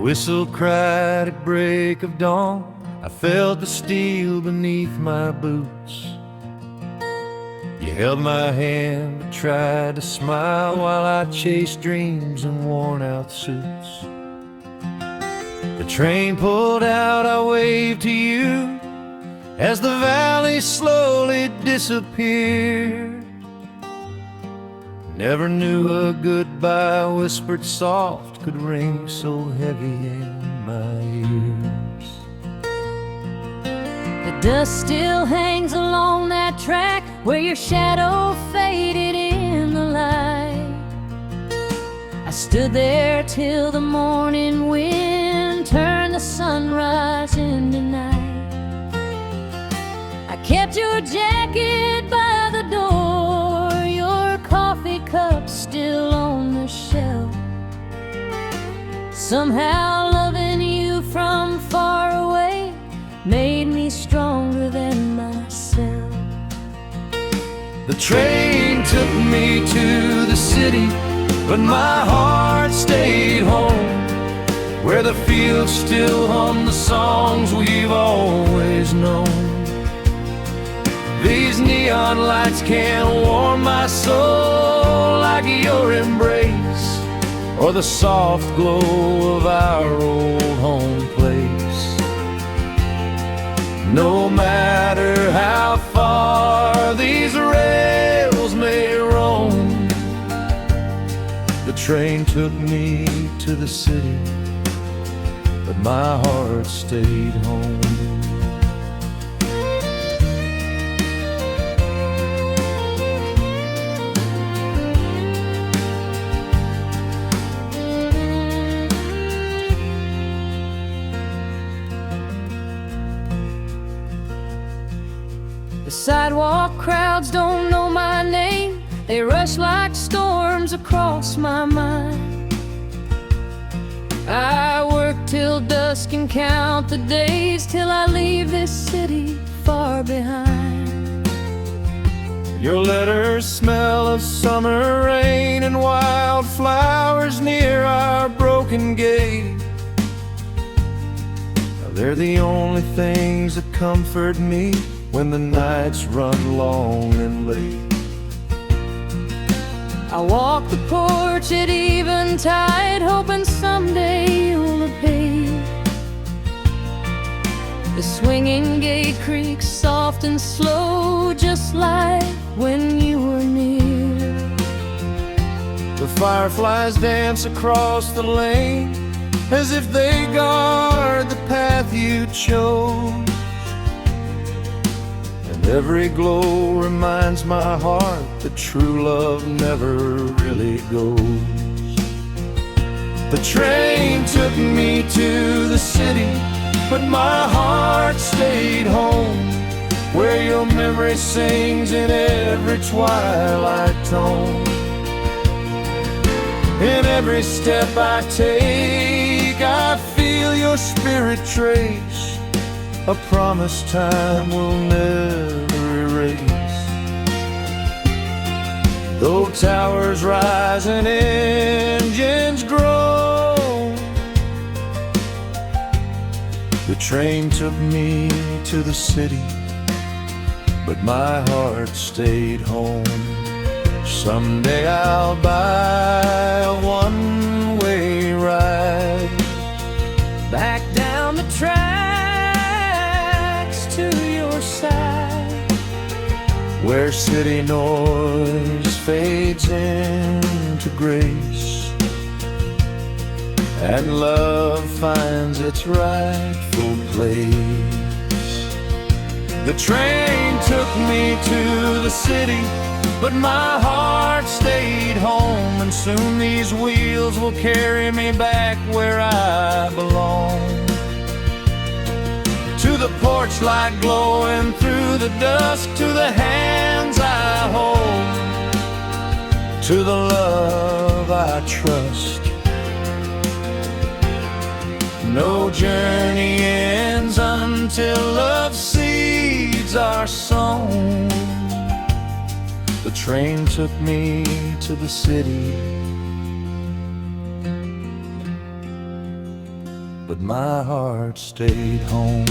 whistle cried at break of dawn. I felt the steel beneath my boots. You held my hand but tried to smile while I chased dreams in worn-out suits. The train pulled out, I waved to you as the valley slowly disappeared. Never knew a goodbye whispered soft could ring so heavy in my ears. The dust still hangs along that track where your shadow faded in the light. I stood there till the morning wind turned the sunrise into night. I kept your jacket by the door, your coffee cup still on the shelf. Somehow loving you from far away made me stronger than myself. The train took me to the city, but my heart stayed home, where the fields still hum the songs we've always known. These neon lights can't warm my soul like your embrace or the soft glow of our old home place. No matter how far these rails may roam, the train took me to the city, but my heart stayed home. The sidewalk crowds don't know my name, they rush like storms across my mind. I work till dusk and count the days till I leave this city far behind. Your letters smell of summer rain and wildflowers near our broken gate. They're the only things that comfort me when the nights run long and late. I walk the porch at eventide, hoping someday you'll appear. The swinging gate creaks soft and slow, just like when you were near. The fireflies dance across the lane as if they guard the path you chose. Every glow reminds my heart that true love never really goes. The train took me to the city, but my heart stayed home, where your memory sings in every twilight tone. In every step I take, I feel your spirit trace a promise time will never erase. Though towers rise and engines grow, the train took me to the city, but my heart stayed home. Someday I'll buy a one-way ride back down the tracks to your side, where city noise fades into grace and love finds its rightful place. The train took me to the city, but my heart stayed home, and soon these wheels will carry me back where I belong. To the porch light glowing through the dusk, to the hands I hold, to the love I trust. No journey ends until love seeds are sown. The train took me to the city, but my heart stayed home.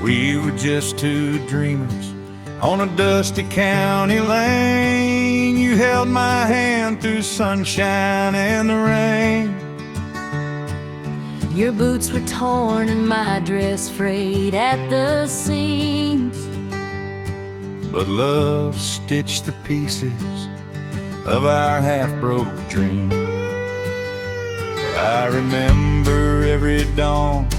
We were just two dreamers on a dusty county lane. You held my hand through sunshine and the rain. Your boots were torn and my dress frayed at the seams, but love stitched the pieces of our half-broke dream. I remember every dawn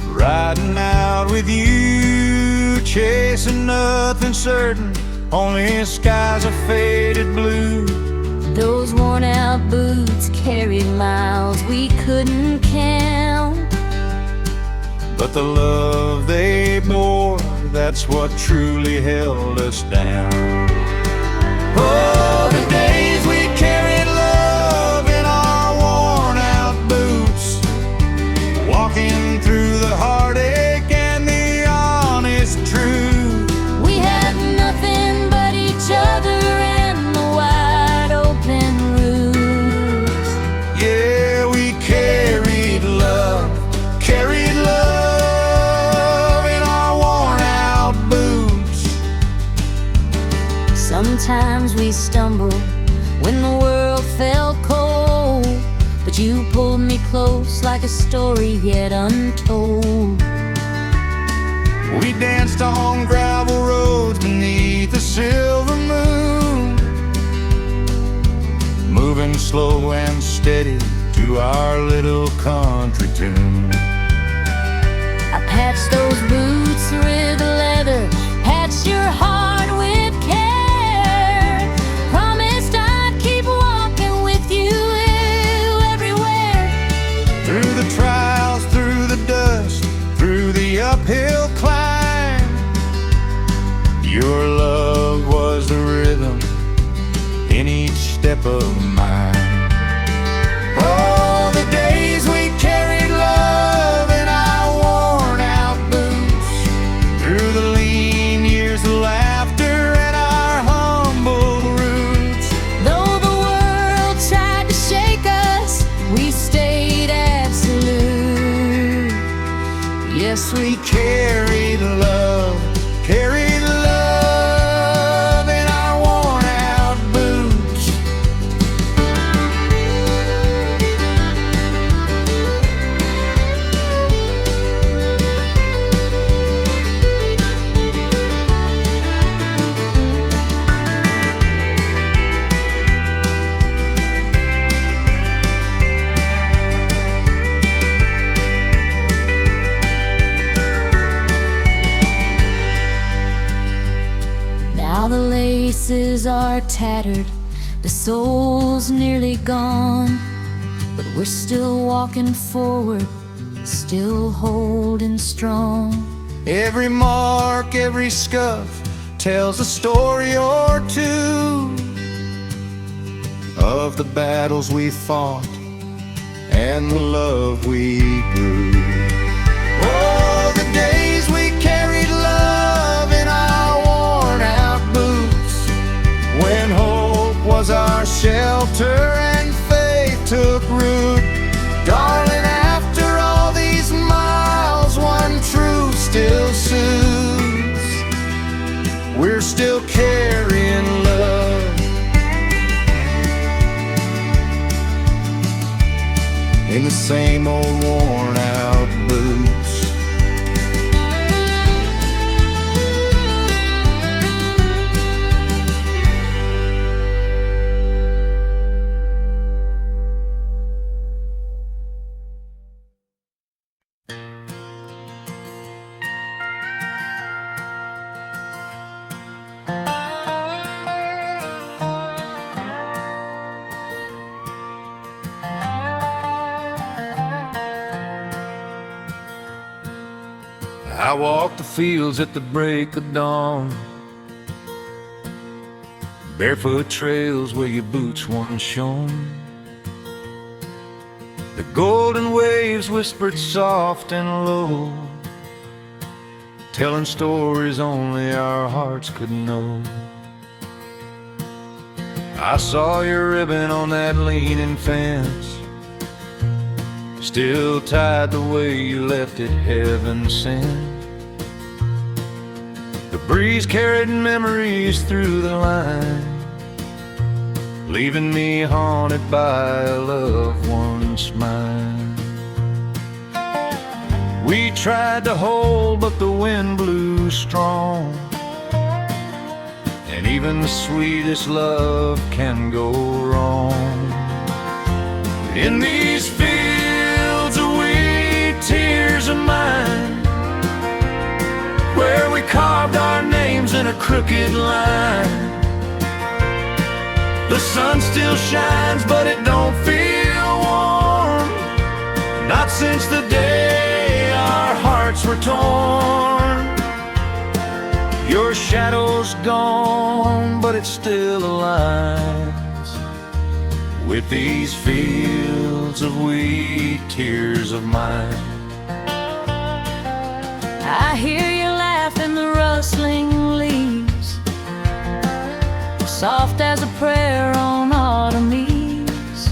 riding out with you, chasing nothing certain, only skies of faded blue. Those worn-out boots carried miles we couldn't count, but the love they bore, that's what truly held us down. Oh, the days we carried love in our worn-out boots, walking through the heartache and the honest truth. We had nothing but each other and the wide open roofs. Yeah, we carried love in our worn-out boots. Sometimes we stumbled when the world felt cold, but you pulled me close like a story yet untold. We danced on gravel roads beneath the silver moon, moving slow and steady to our little country tune. I patched those boots with leather, patched your heart with care, promised I'd keep walking with you everywhere. Through the trials, through the dust, through the uphill climb, your love was the rhythm in each step of mine. Oh, the days we carried love in our worn-out boots, through the lean years of laughter and our humble roots. Though the world tried to shake us, we stayed absolute. Yes, we carried love in our worn-out boots. Now the laces are tattered, the soul's nearly gone, but we're still walking forward, still holding strong. Every mark, every scuff tells a story or two of the battles we fought and the love we grew. Oh, the days we carried love in our worn-out boots, when hope was our shelter and faith took root. Darling, after all these miles, one truth still soothes: we're still carrying love in the same old worn-out boots. I walk the fields at the break of dawn, barefoot trails where your boots once shone. The golden waves whispered soft and low, telling stories only our hearts could know. I saw your ribbon on that leaning fence, still tied the way you left it heaven sent. The breeze carried memories through the line, leaving me haunted by a loved once mine. We tried to hold, but the wind blew strong, and even the sweetest love can go wrong. In these fields of wheat, tears of mine, where we carved our names in a crooked line, the sun still shines, but it don't feel warm, not since the day our hearts were torn. Your shadow's gone, but it still aligns with these fields of wheat, tears of mine. I hear you laugh in the rustling leaves, soft as a prayer on autumn eves.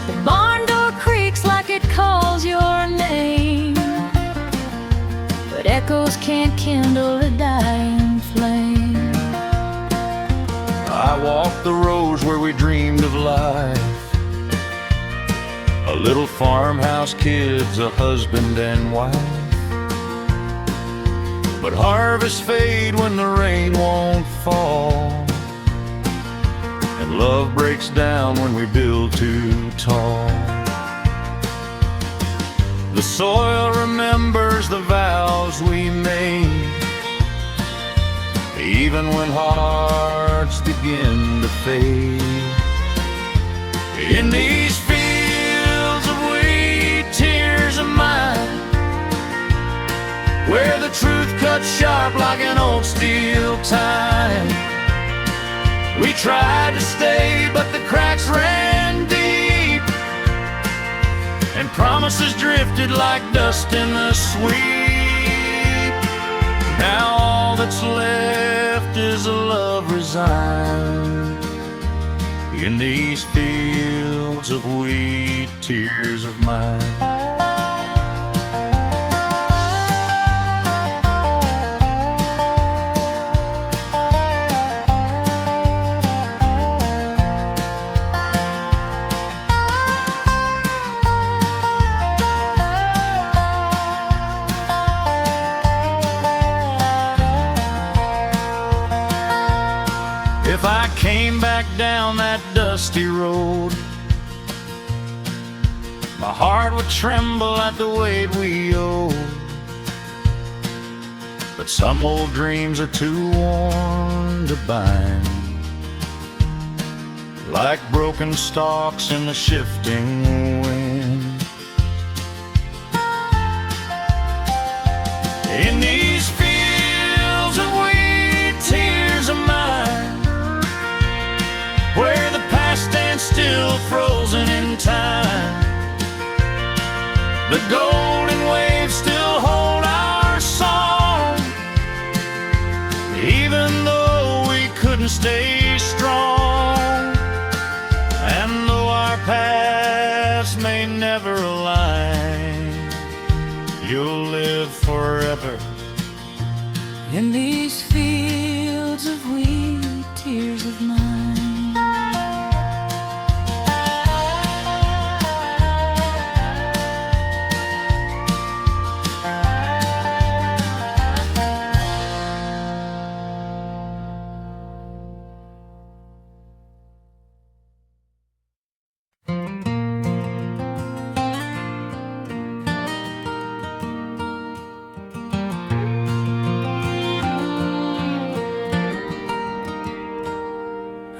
The barn door creaks like it calls your name, but echoes can't kindle a dying flame. I walked the roads where we dreamed of life, a little farmhouse, kids, a husband and wife. But harvests fade when the rain won't fall, and love breaks down when we build too tall. The soil remembers the vows we made, even when hearts begin to fade. In these fields of wheat, tears of mine, where the truth cuts sharp like an old steel tie, we tried to stay, but the cracks ran deep, and promises drifted like dust in the sweep. Now all that's left is a love resigned in these fields of wheat, tears of mine. If I came back down that dusty road, my heart would tremble at the weight we owed. But some old dreams are too worn to bind, like broken stalks in the shifting wind. In these fields of wheat, tears of mine, where the past stands still frozen in time, the golden waves still hold our song, even though we couldn't stay strong. And though our paths may never align, you'll live forever in these fields of wheat, tears of mine.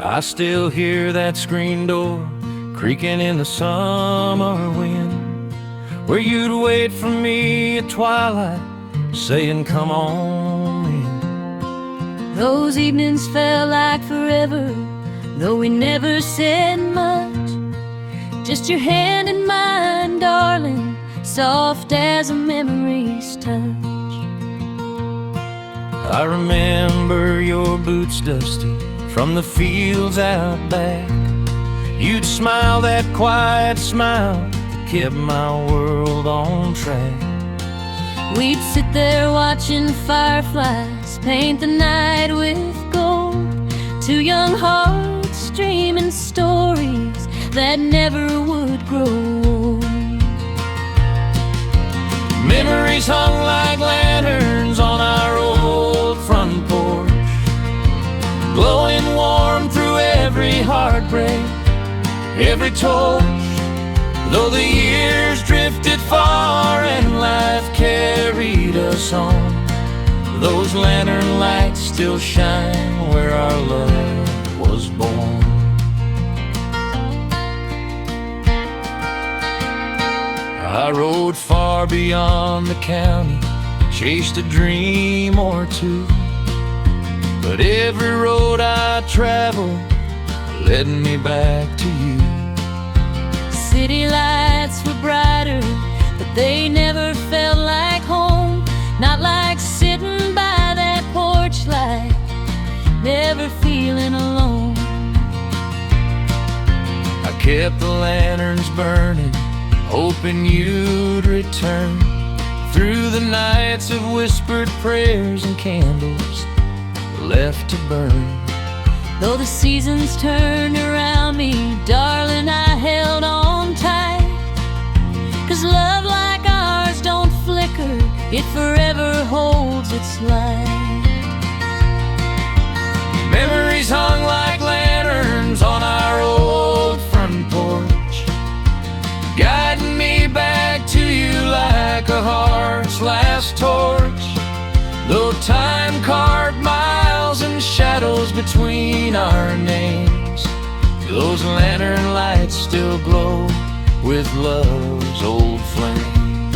I still hear that screen door creaking in the summer wind, where you'd wait for me at twilight, saying, "Come on in." Those evenings felt like forever, though we never said much. Just your hand in mine, darling, soft as a memory's touch. I remember your boots dusty from the fields out back. You'd smile that quiet smile that kept my world on track. We'd sit there watching fireflies paint the night with gold. Two young hearts dreaming stories that never would grow old. Memories hung like lanterns on our old front porch, glowing warm through every heartbreak, every torch. Though the years drifted far and life carried us on, those lantern lights still shine where our love was born. I rode far beyond the county, chased a dream or two, but every road I traveled led me back to you. City lights were brighter, but they never felt like home. Not like sitting by that porch light, never feeling alone. I kept the lanterns burning, hoping you'd return, through the nights of whispered prayers and candles left to burn. Though the seasons turned around me, darling, I held on tight. 'Cause love like ours don't flicker, it forever holds its light. Memories hung like lanterns on our old front porch, guiding me back to you like a heart's last torch. Though time carved miles and shadows between our names, those lantern lights still glow with love's old flame.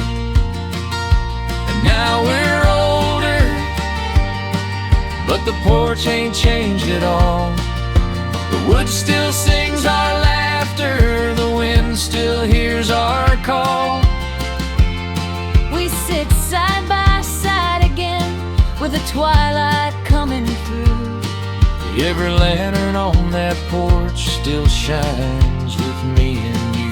And now we're older, but the porch ain't changed at all. The wood still sings our laughter, the wind still hears our call. We sit side by side again, with the twilight coming through. Every lantern on that porch still shines with me and you.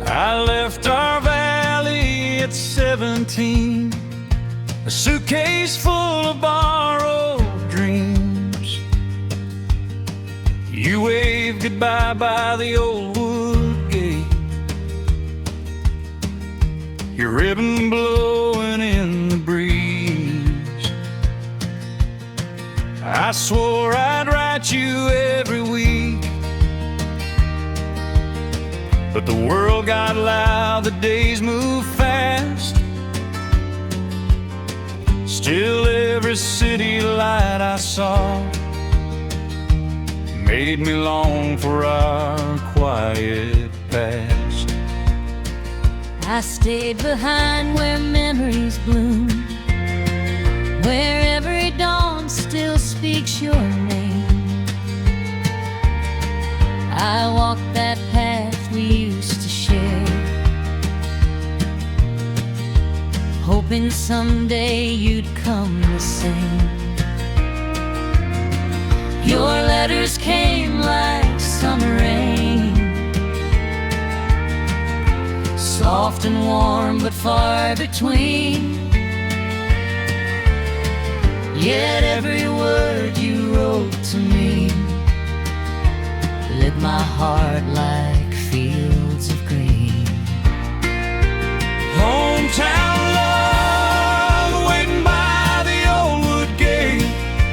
I left our valley at 17, a suitcase full of borrowed dreams. You waved goodbye by the old wood gate, your ribbon blowing in the breeze. I swore I'd write you every week, but the world got loud, the days moved fast. Still every city light I saw made me long for our quiet past. I stayed behind where memories bloom, where every dawn still speaks your name. I walked that path we used to share, hoping someday you'd come the same. Your letters came like summer rain, soft and warm but far between. Yet every word you wrote to me lit my heart like fields of green. Hometown love, waiting by the old wood gate,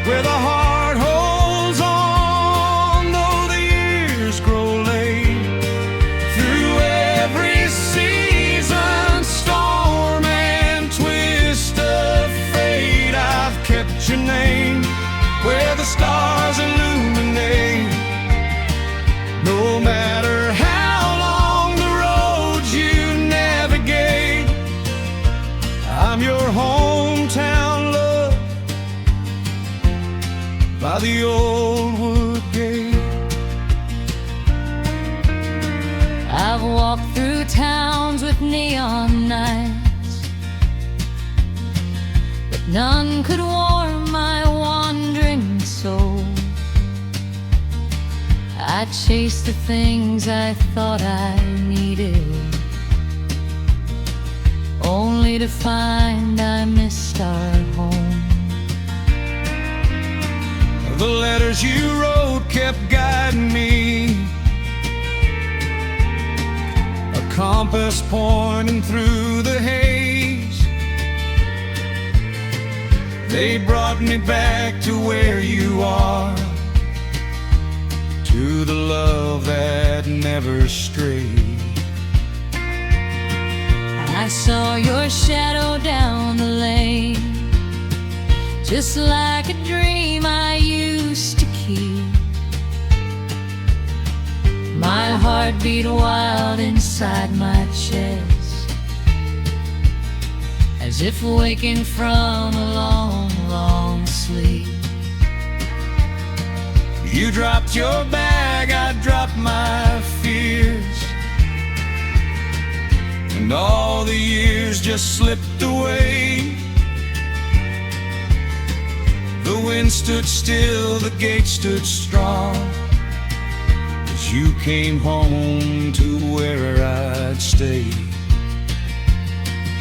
where the heart holds on though the years grow late. Through every season, storm and twist of fate, I've kept your name where the stars illuminate. No matter how long the roads you navigate, I'm your hometown love by the old wood gate. I've walked through towns with neon nights, but none could warm my wandering soul. I chased the things I thought I needed, only to find I missed our home. The letters you wrote kept guiding me, a compass pointing through the haze. They brought me back to where you are, to the love that never strayed. I saw your shadow down the lane, just like a dream I used to keep. My heart beat wild inside my chest, as if waking from a long, long sleep. You dropped your bag, I dropped my fears, and all the years just slipped away. The wind stood still, the gate stood strong, as you came home to where I'd stay.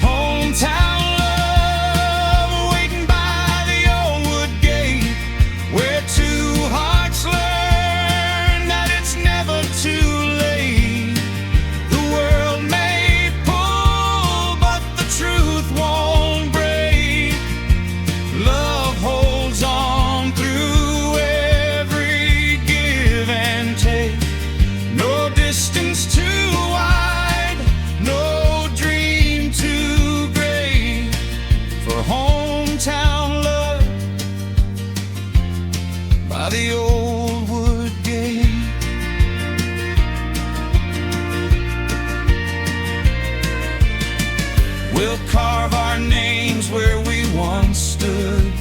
Hometown love, waiting by the old wood gate, where two hearts learn that it's never too late. The world may pull, but the truth won't break. Love holds on through every give and take. No distance too wide, no dream too great for hometown love by the old wood gate. We'll carve our names where we once stood,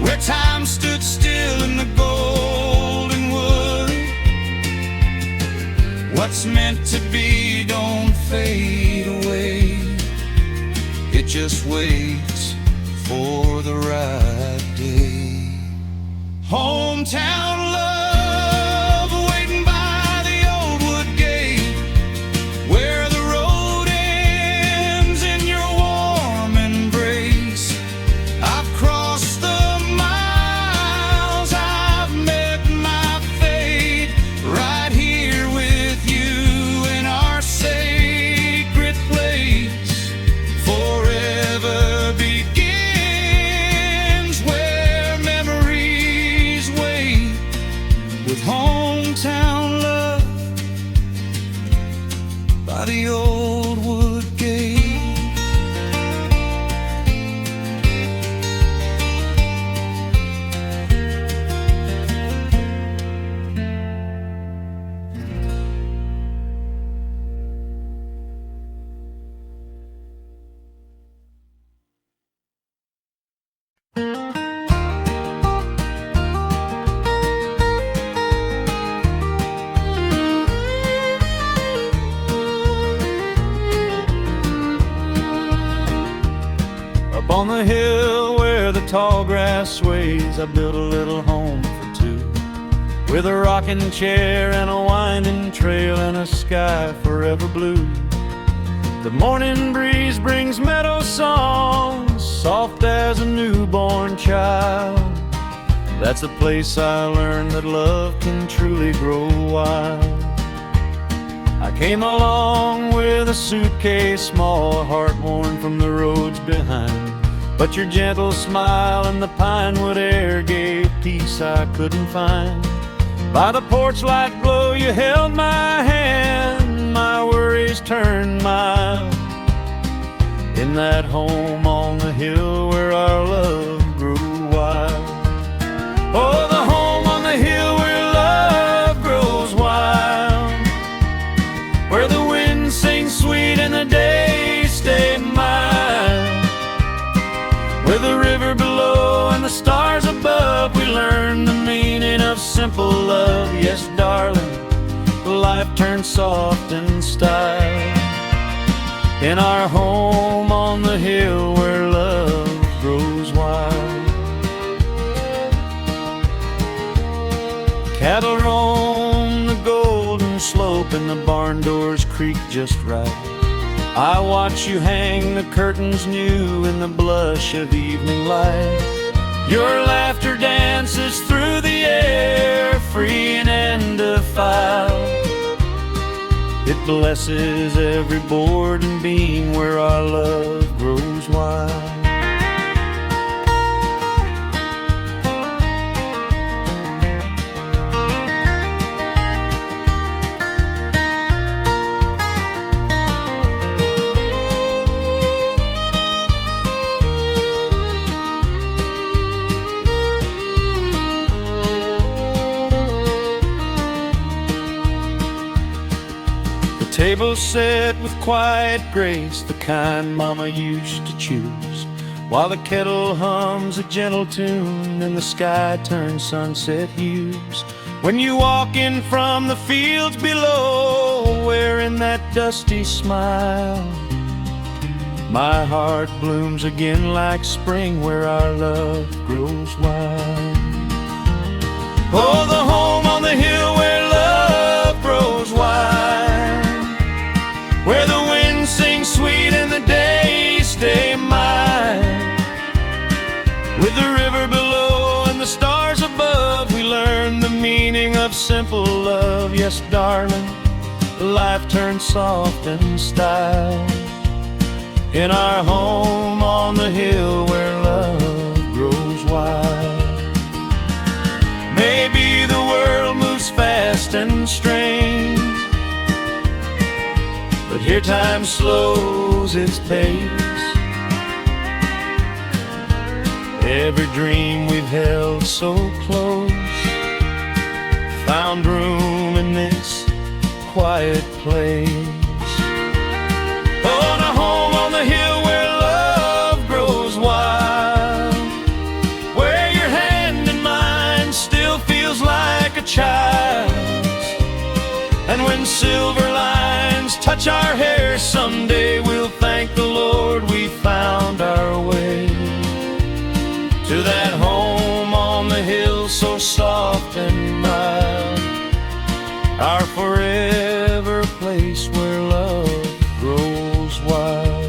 where time stood still in the golden wood. What's meant to be don't fade away, it just waits for the right day. Hometown love, waiting by the old wood gate, where the road ends in your warm embrace. I've crossed the miles, I've met my fate, right here with you in our sacred place. Forever begins where on the hill where the tall grass sways, I built a little home for two, with a rocking chair and a winding trail and a sky forever blue. The morning breeze brings meadow songs, soft as a newborn child. That's the place I learned that love can truly grow wild. I came along with a suitcase small, heart worn from the roads behind, but your gentle smile and the pinewood air gave peace I couldn't find. By the porch light glow you held my hand, my worries turned mild, in that home on the hill where our love grew wild. Oh, the home on the hill where love grows wild, where the wind sings sweet and the days stay mild, where the river below and the stars above, we learn the meaning of simple love. Yes, darling, life turns soft in style, in our home on the hill where love grows wild. Cattle roam the golden slope and the barn doors creak just right. I watch you hang the curtains new in the blush of evening light. Your laughter dances through the air, free and undefiled. It blesses every board and beam where our love grows wild. Table set with quiet grace, the kind Mama used to choose, while the kettle hums a gentle tune and the sky turns sunset hues. When you walk in from the fields below, wearing that dusty smile, my heart blooms again like spring where our love grows wild. Oh, the home on the hill where love grows wild, where the wind sings sweet and the days stay mild, with the river below and the stars above, we learn the meaning of simple love. Yes, darling, life turns soft in style, in our home on the hill where love grows wild. Maybe the world moves fast and strange, but here time slows its pace. Every dream we've held so close found room in this quiet place. Oh, and a home on the hill where love grows wild, where your hand in mine still feels like a child's, and when silver lines touch our hair, someday we'll thank the Lord we found our way to that home on the hill so soft and mild, our forever place where love grows wild.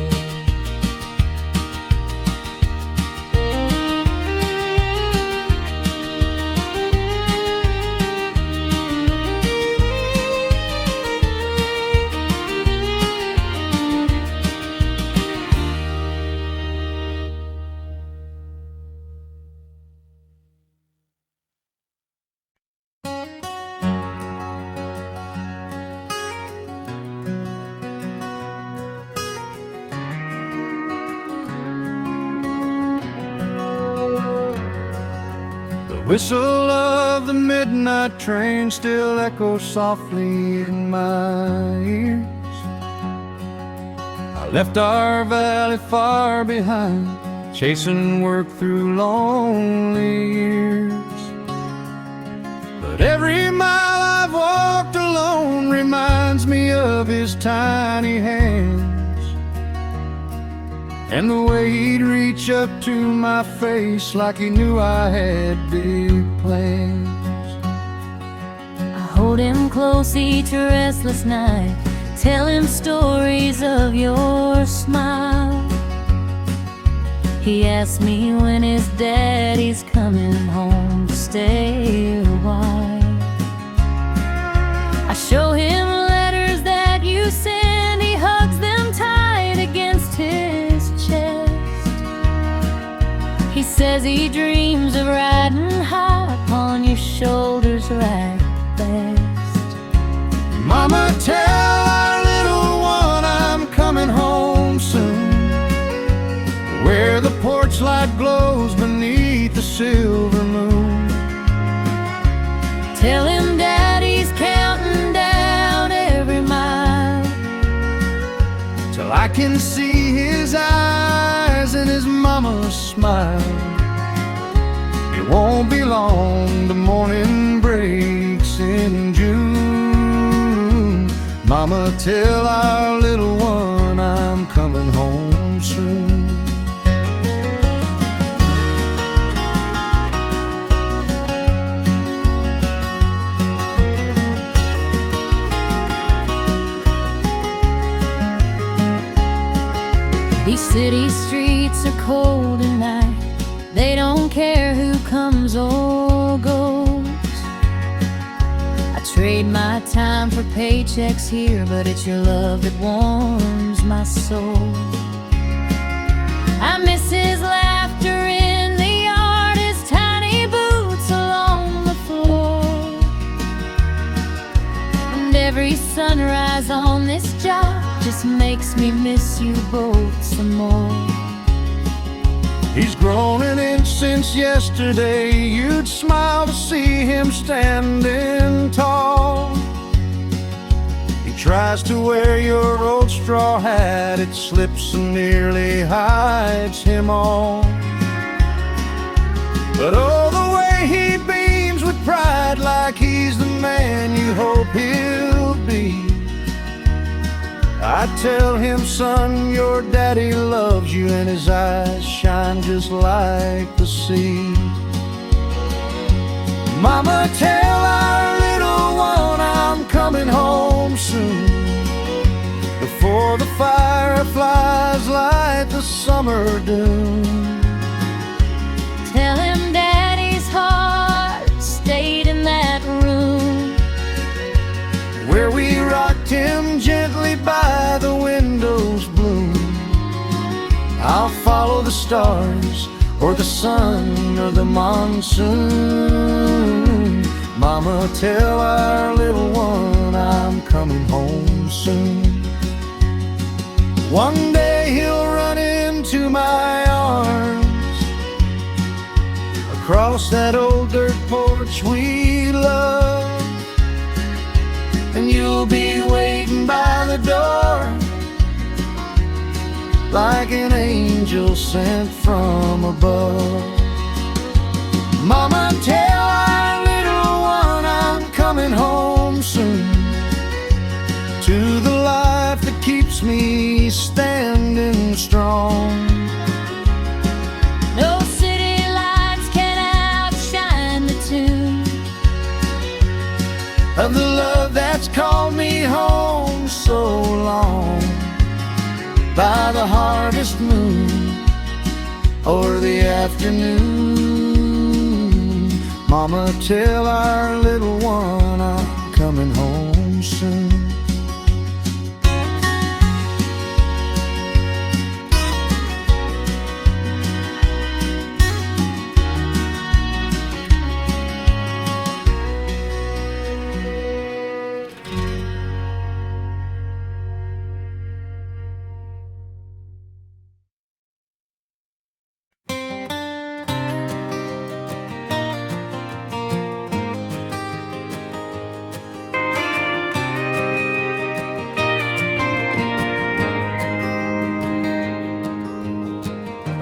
Whistle of the midnight train still echoes softly in my ears. I left our valley far behind, chasing work through lonely years. But every mile I've walked alone reminds me of his tiny hands and the way he'd reach up to my face like he knew I had big plans. I hold him close each restless night, tell him stories of your smile. He asks me when his daddy's coming home to stay a while. I show him letters that you send, he hugs them tight against his chest. He says he dreams of riding high upon your shoulders right best. Mama, tell our little one I'm coming home soon, where the porch light glows beneath the silver moon. Tell him Daddy's counting down every mile, till I can see his eyes and his mama's smile. It won't be long, the morning breaks in June. Mama, tell our little one I'm coming home soon. These city streets are cold at night, they don't care who comes or goes. I trade my time for paychecks here, but it's your love that warms my soul. I miss his laughter in the yard, his tiny boots along the floor, and every sunrise on this job just makes me miss you both some more. He's grown an inch since yesterday, you'd smile to see him standing tall. He tries to wear your old straw hat, it slips and nearly hides him all. But oh, the way he beams with pride, like he's the man you hope he'll be. I tell him, son, your daddy loves you, and his eyes shine just like the sea. Mama, tell our little one I'm coming home soon, before the fireflies light the summer dune. Tell him Daddy's heart stayed in that room, where we rocked him gently by the window's bloom. I'll follow the stars, or the sun, or the monsoon. Mama, tell our little one I'm coming home soon. One day he'll run into my arms, across that old dirt porch we love, and you'll be waiting by the door like an angel sent from above. Mama, tell our little one I'm coming home soon, to the life that keeps me standing strong. no city lights can outshine the tune of the love that's called me home so long, by the harvest moon or the afternoon. Mama, tell our little one I'm coming home soon.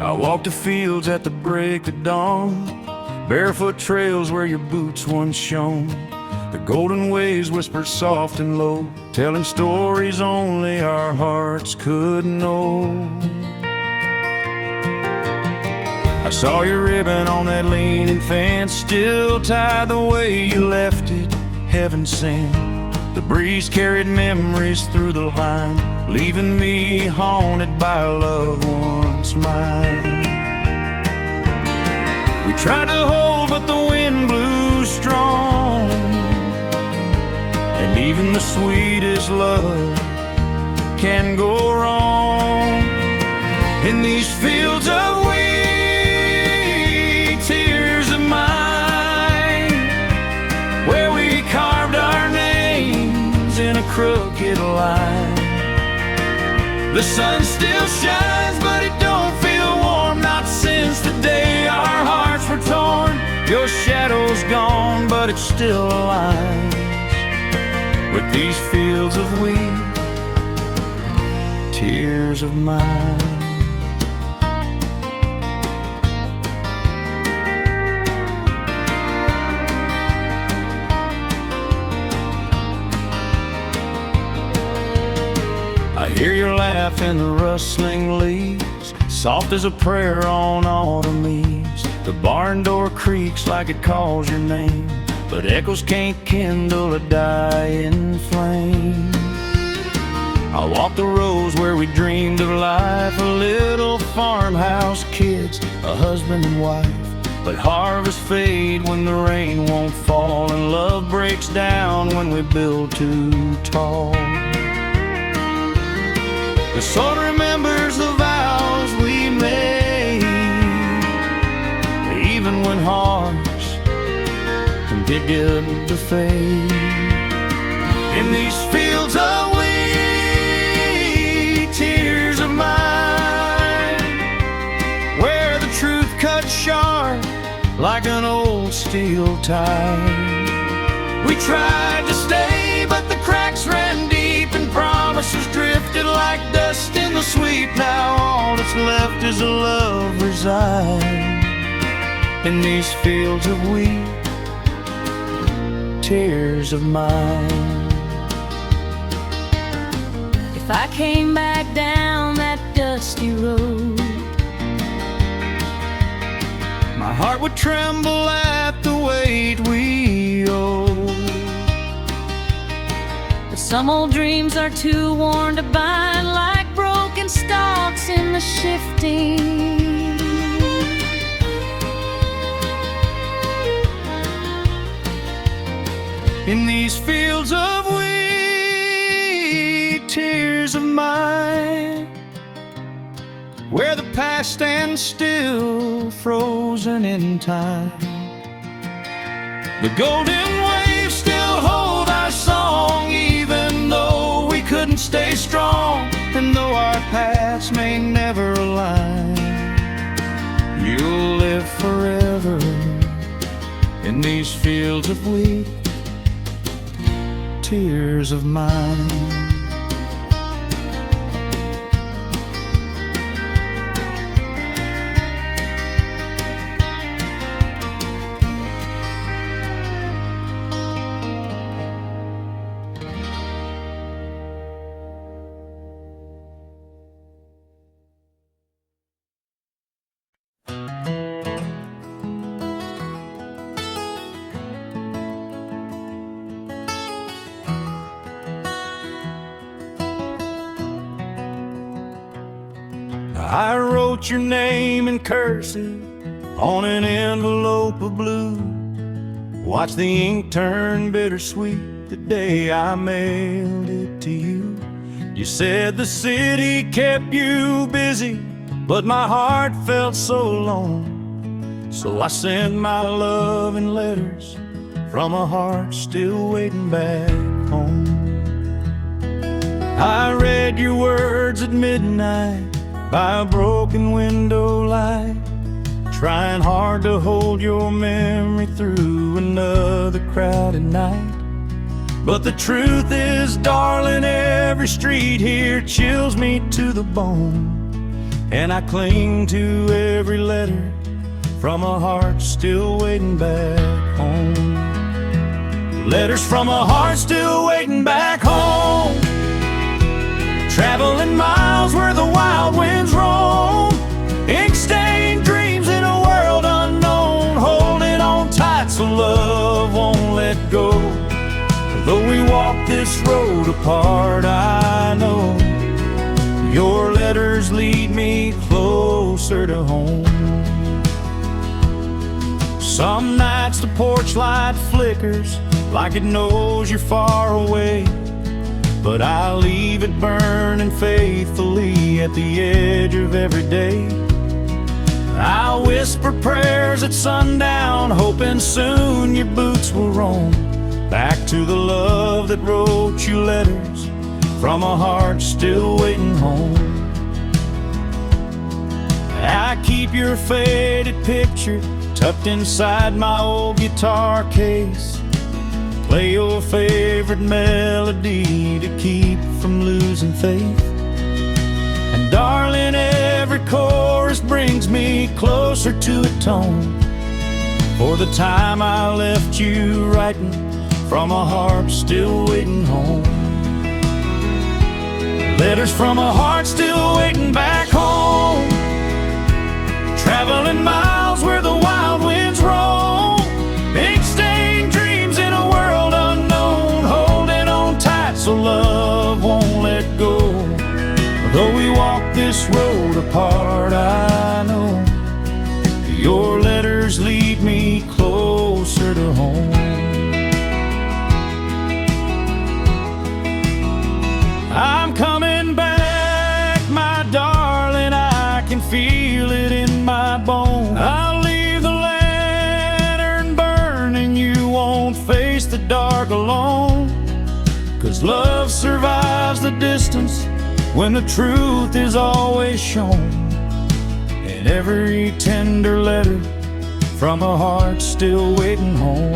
I walk the fields at the break of dawn, barefoot trails where your boots once shone. The golden waves whisper soft and low, telling stories only our hearts could know. saw your ribbon on that leaning fence, still tied the way you left it, heaven sent. The breeze carried memories through the line, leaving me haunted by a loved one's mine. We tried to hold, but the wind blew strong, and even the sweetest love can go wrong. In these fields of wheat, tears of mine, where we carved our names in a crooked line. The sun still shines, but it don't feel warm, not since the day our hearts were torn. Your shadow's gone, but it still aligns with these fields of wheat, tears of mine. I hear your laugh in the rustling leaves, soft as a prayer on autumn eves. The barn door creaks like it calls your name, but echoes can't kindle a dying flame. I walk the roads where we dreamed of life, a little farmhouse, kids, a husband and wife. But harvests fade when the rain won't fall, and love breaks down when we build too tall. The soul remembers the vows we made, even when hearts can begin to fade. In these fields of wheat, tears of mine, where the truth cuts sharp like an old steel tie. We tried to stay, but the cracks ran deep, and promises drifted like dust in the sweep. Now all that's left is a love resigned in these fields of wheat, tears of mine. If I came back down that dusty road, my heart would tremble at the weight we owe. but some old dreams are too worn to bind, like broken stalks in the shifting. In these fields of wheat, tears of mine, where the past stands still, frozen in time. The golden waves still hold our song, even though we couldn't stay strong, and though our paths may never align. You'll live forever in these fields of wheat, tears of mine. I wrote your name in cursive on an envelope of blue. Watched the ink turn bittersweet the day I mailed it to you. You said the city kept you busy, but my heart felt so alone. So I sent my love in letters from a heart still waiting back home. I read your words at midnight by a broken window light, trying hard to hold your memory through another crowded night. But the truth is, darling, every street here chills me to the bone, and I cling to every letter from a heart still waiting back home. Letters from a heart still waiting back home, traveling miles where the wild winds roam, ink-stained dreams in a road apart, I know your letters lead me closer to home. Some nights the porch light flickers like it knows you're far away, but I leave it burning faithfully at the edge of every day. I whisper prayers at sundown, hoping soon your boots will roam back to the love that wrote you letters from a heart still waiting home. I keep your faded picture tucked inside my old guitar case. Play your favorite melody to keep from losing faith. And darling, every chorus brings me closer to a tone for the time I left you writing from a heart still waiting home. Letters from a heart still waiting back home, traveling miles where the wild winds roam. Big stained dreams in a world unknown, holding on tight so love won't let go. Though we walk this road apart, I know your letters lead me closer to home. I'm coming back, my darling, I can feel it in my bones. I'll leave the lantern burning, you won't face the dark alone. 'Cause love survives the distance when the truth is always shown. And every tender letter from a heart still waiting home.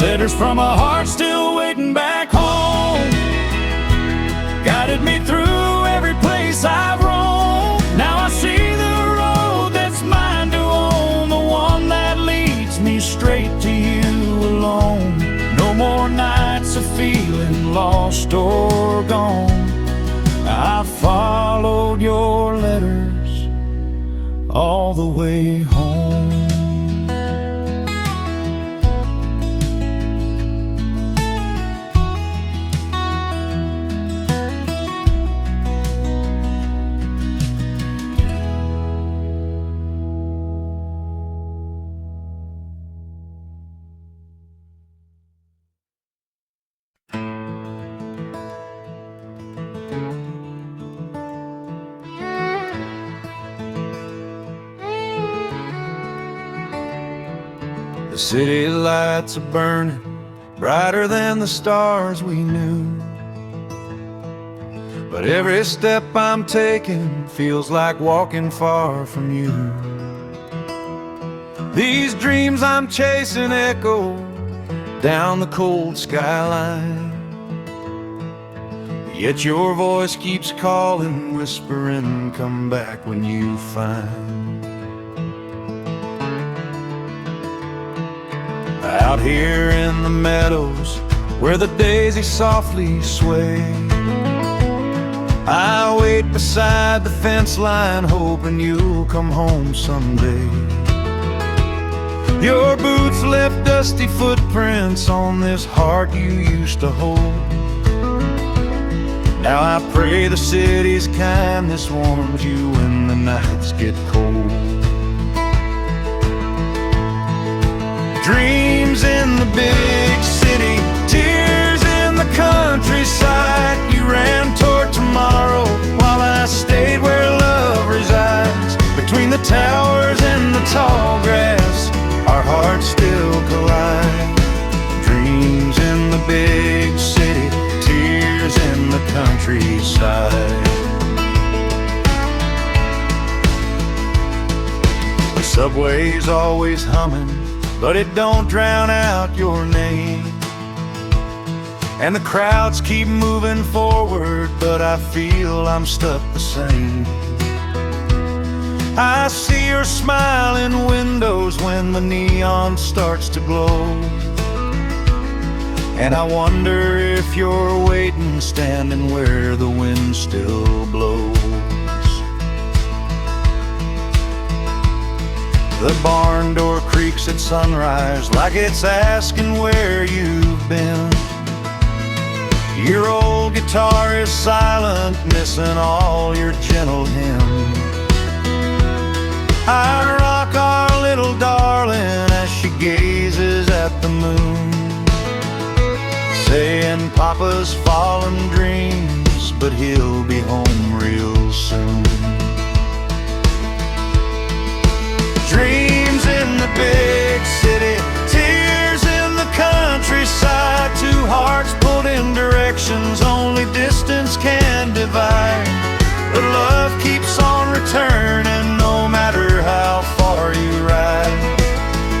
Letters from a heart still waiting back home, guided me through every place I've roamed. Now I see the road that's mine to own, the one that leads me straight to you alone. No more nights of feeling lost or gone. I followed your letters all the way home. The city lights are burning brighter than the stars we knew, but every step I'm taking feels like walking far from you. These dreams I'm chasing echo down the cold skyline, yet your voice keeps calling, whispering, come back when you find. Out here in the meadows where the daisies softly sway, I wait beside the fence line, hoping you'll come home someday. Your boots left dusty footprints on this heart you used to hold. Now I pray the city's kindness warms you when the nights get cold. Dreams in the big city, tears in the countryside. You ran toward tomorrow while I stayed where love resides. Between the towers and the tall grass, our hearts still collide. Dreams in the big city, tears in the countryside. The subway's always humming, but it don't drown out your name. And the crowds keep moving forward, but I feel I'm stuck the same. I see your smile in windows when the neon starts to glow, and I wonder if you're waiting, standing where the wind still blows. The barn door creaks at sunrise like it's asking where you've been. Your old guitar is silent, missing all your gentle hymns. I rock our little darling as she gazes at the moon, saying Papa's fallen dreams, but he'll be home real soon. Dreams in the big city, tears in the countryside, two hearts pulled in directions only distance can divide. But love keeps on returning no matter how far you ride.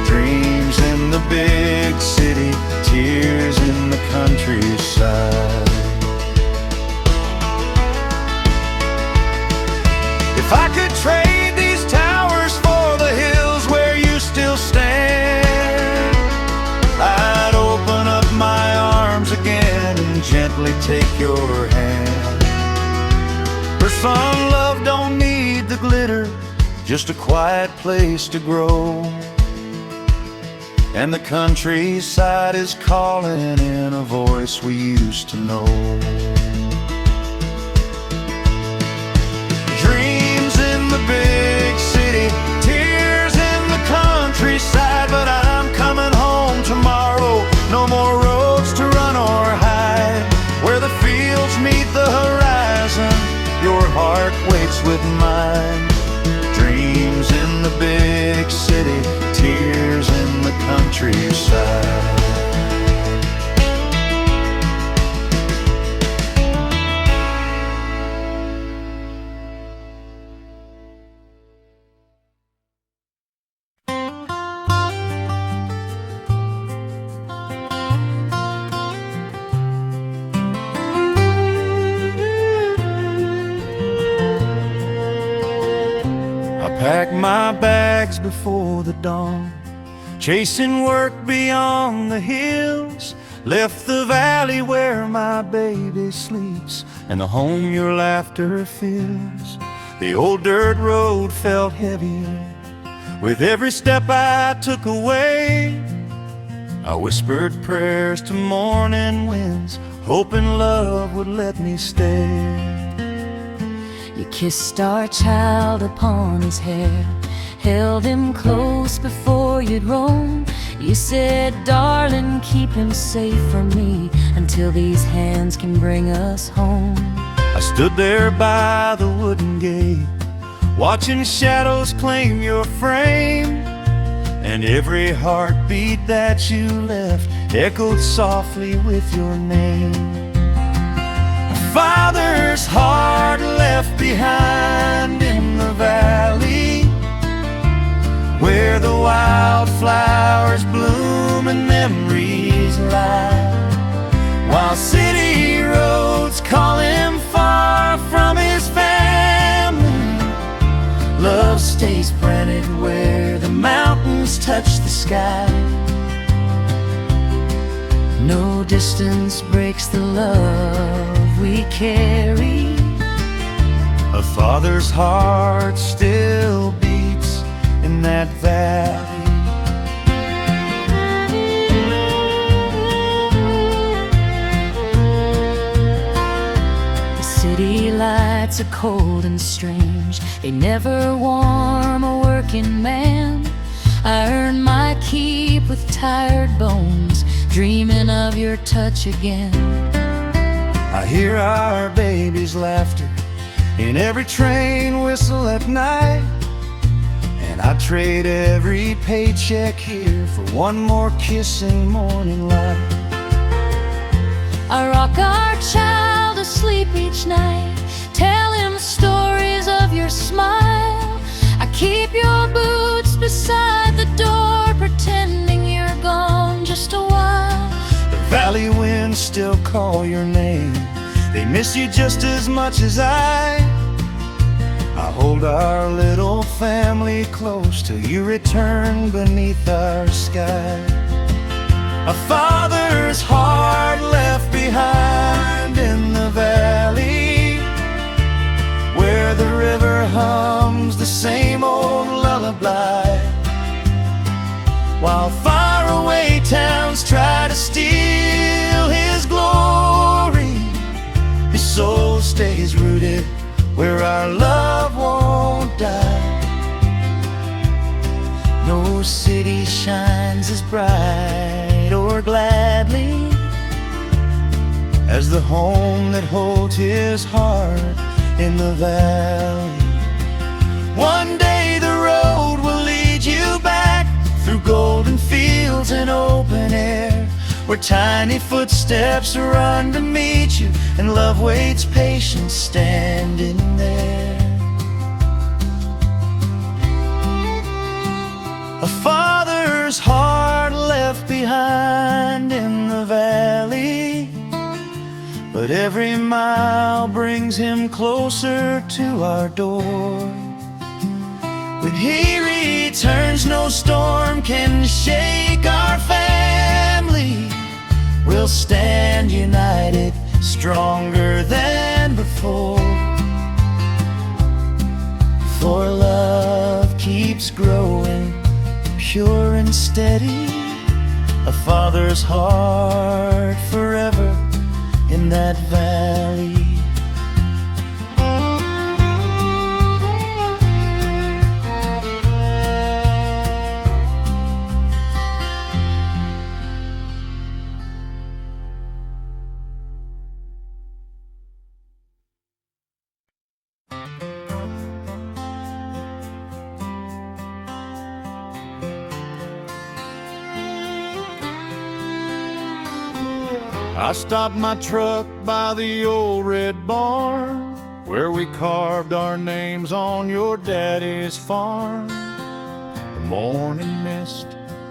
Dreams in the big city, tears in the countryside. If I could trade these towers for the hills where you still stand, I'd open up my arms again and gently take your hand. For some love don't need the glitter, just a quiet place to grow. And the countryside is calling in a voice we used to know. Dreams in the big city, tears in the countryside, but I'm coming home tomorrow. No more roads to run or hide. Where the fields meet the horizon, your heart waits with mine. Dreams in the big city, tears in the countryside. Pack my bags before the dawn, chasing work beyond the hills. Left the valley where my baby sleeps, and the home your laughter fills. The old dirt road felt heavier with every step I took away. I whispered prayers to morning winds, hoping love would let me stay. You kissed our child upon his hair, held him close before you'd roam. You said, darling, keep him safe from me until these hands can bring us home. I stood there by the wooden gate, watching shadows claim your frame, and every heartbeat that you left echoed softly with your name. Father's heart left behind in the valley, where the wildflowers bloom and memories lie, while city roads call him far from his family. Love stays planted where the mountains touch the sky. No distance breaks the love we carry. A father's heart still beats in that valley. The city lights are cold and strange, they never warm a working man. I earned my keep with tired bones, dreaming of your touch again. I hear our baby's laughter in every train whistle at night, and I trade every paycheck here for one more kiss in morning light. I rock our child to sleep each night, tell him stories of your smile. I keep your boots beside the door, pretending you're gone just a while. The valley winds still call your name, they miss you just as much as I hold our little family close till you return beneath our sky. A father's heart left behind in the valley, where the river hums the same old lullaby, while faraway towns try to steal his glory. where our love won't die. No city shines as bright or gladly as the home that holds his heart in the valley. One day the road will lead you back through golden fields and open air, where tiny footsteps run to meet you and love waits patient standing there. A father's heart left behind in the valley, but every mile brings him closer to our door. When he returns, no storm can shake our family. We'll stand united, stronger than before. For love keeps growing, pure and steady. A father's heart forever in that valley. I stopped my truck by the old red barn, where we carved our names on your daddy's farm. The morning mist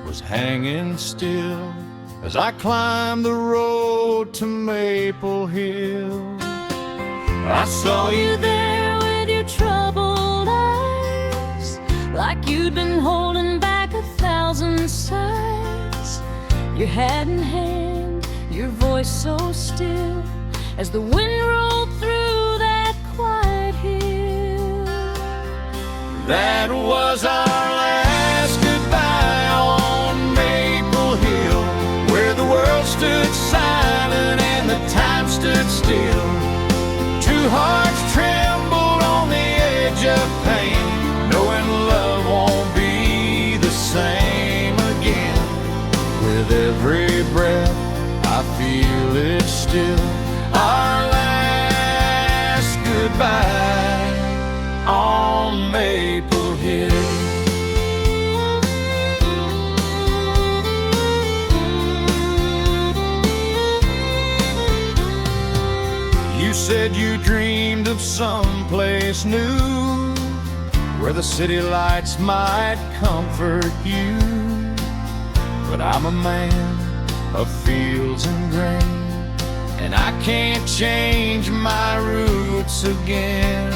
was hanging still as I climbed the road to Maple Hill. I saw you there with your troubled eyes, like you'd been holding back 1,000 sighs. Your hat in hand, your voice so still, as the wind rolled through that quiet hill. That was our last goodbye on Maple Hill, where the world stood silent and the time stood still. Two hearts trembled on the edge of pain, knowing love won't be the same again. With every breath I feel it still, our last goodbye on Maple Hill. You said you dreamed of some place new, where the city lights might comfort you. But I'm a man of fields and grain, and I can't change my roots again.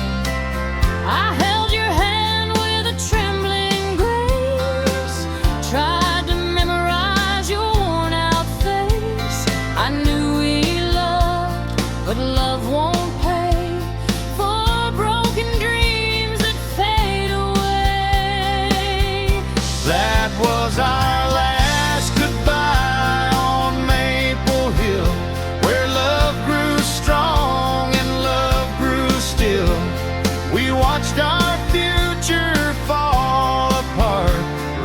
I held your hand with a trembling grace, tried to memorize your worn-out face. I knew we loved, but love won't pay for broken dreams that fade away. That was our last goodbye on Maple Hill, where love grew strong and love grew still. We watched our future fall apart,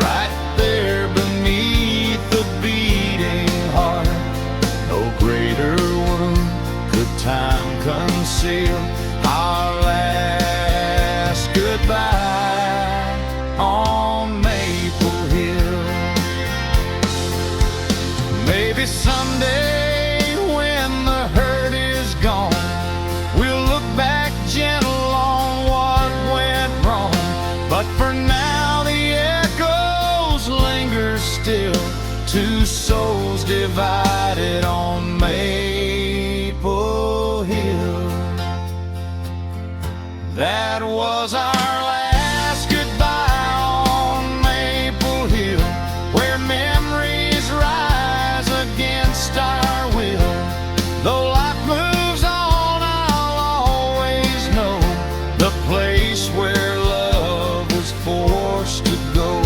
right there beneath the beating heart. No greater wound could time conceal, our last goodbye on Maple Hill. Maybe someday when the hurt is gone, we'll look back gentle on what went wrong. But for now the echoes linger still, two souls divided on Maple Hill. That was our last goodbye on Maple Hill, where memories rise against our will. Though life moves on, I'll always know the place where love was forced to go.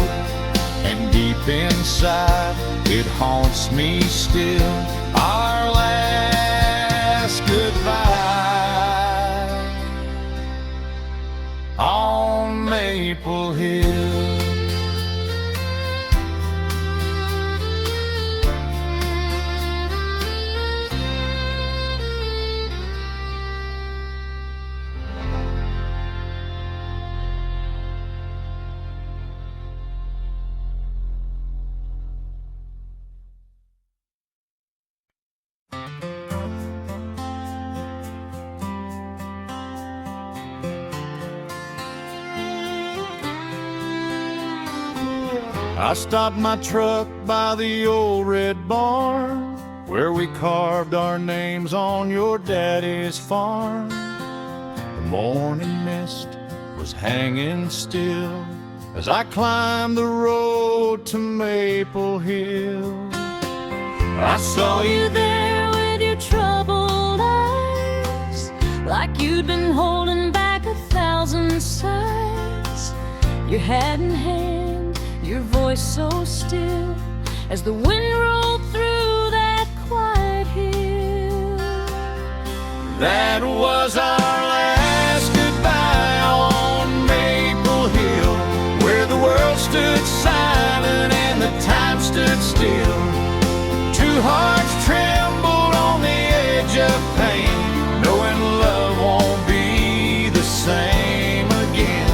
And deep inside, it haunts me still, our last goodbye Maple Hill. I stopped my truck by the old red barn, where we carved our names on your daddy's farm. The morning mist was hanging still as I climbed the road to Maple Hill. I saw you there with your troubled eyes, like you'd been holding back 1,000 sighs. Your hat in hand, your voice so still, as the wind rolled through that quiet hill. That was our last goodbye on Maple Hill, where the world stood silent and the time stood still. Two hearts trembled on the edge of pain, knowing love won't be the same again.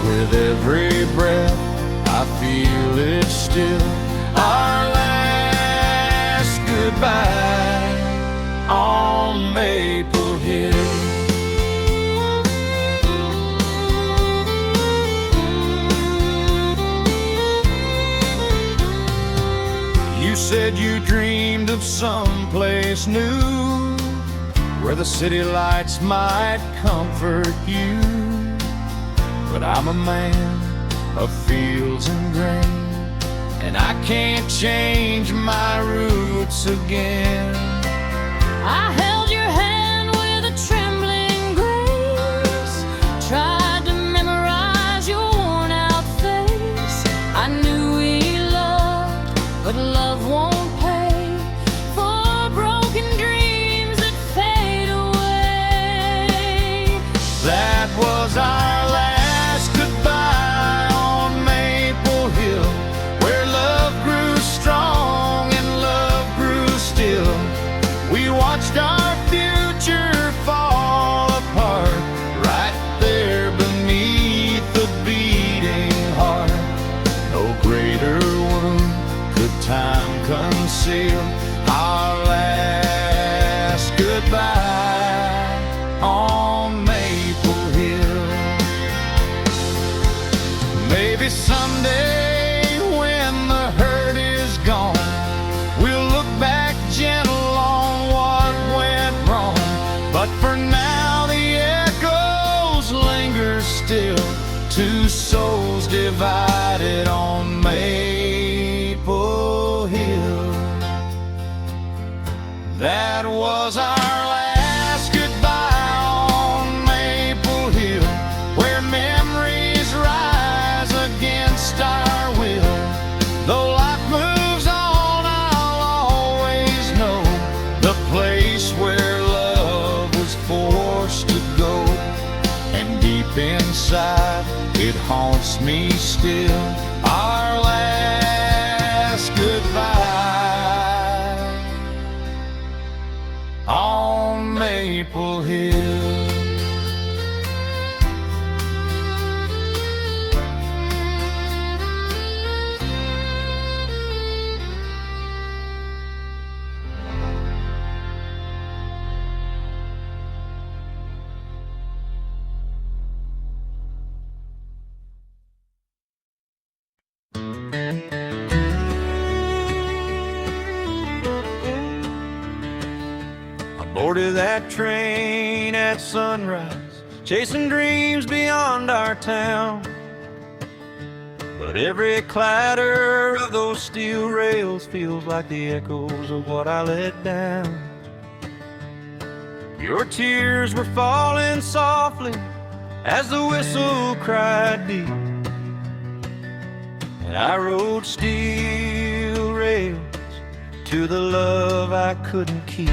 With every breath I feel it still, our last goodbye on Maple Hill. You said you dreamed of some place new, where the city lights might comfort you. But I'm a man of fields and grain, and I can't change my roots again. I held your hand with a trembling grace, tried to memorize your worn out face. I knew we loved, but love won't pay for broken dreams that fade away. That was our last goodbye on Maple Hill, where love grew strong and love grew still. We watched our future fall apart, right there beneath the beating heart. No greater wound could time conceal, our last goodbye on Maple Hill. Maybe someday when the hurt is gone, we'll look back gentle on what went wrong. But for now the echoes linger still, two souls divided on Maple Hill. That was our last goodbye on Maple Hill, where memories rise against our will. Though life moves on, I'll always know the place where love was forced to go. And deep inside, it haunts me still, our last goodbye on Maple Hill. Boarded that train at sunrise, chasing dreams beyond our town. But every clatter of those steel rails feels like the echoes of what I let down. Your tears were falling softly as the whistle cried deep, and I rode steel rails to the love I couldn't keep.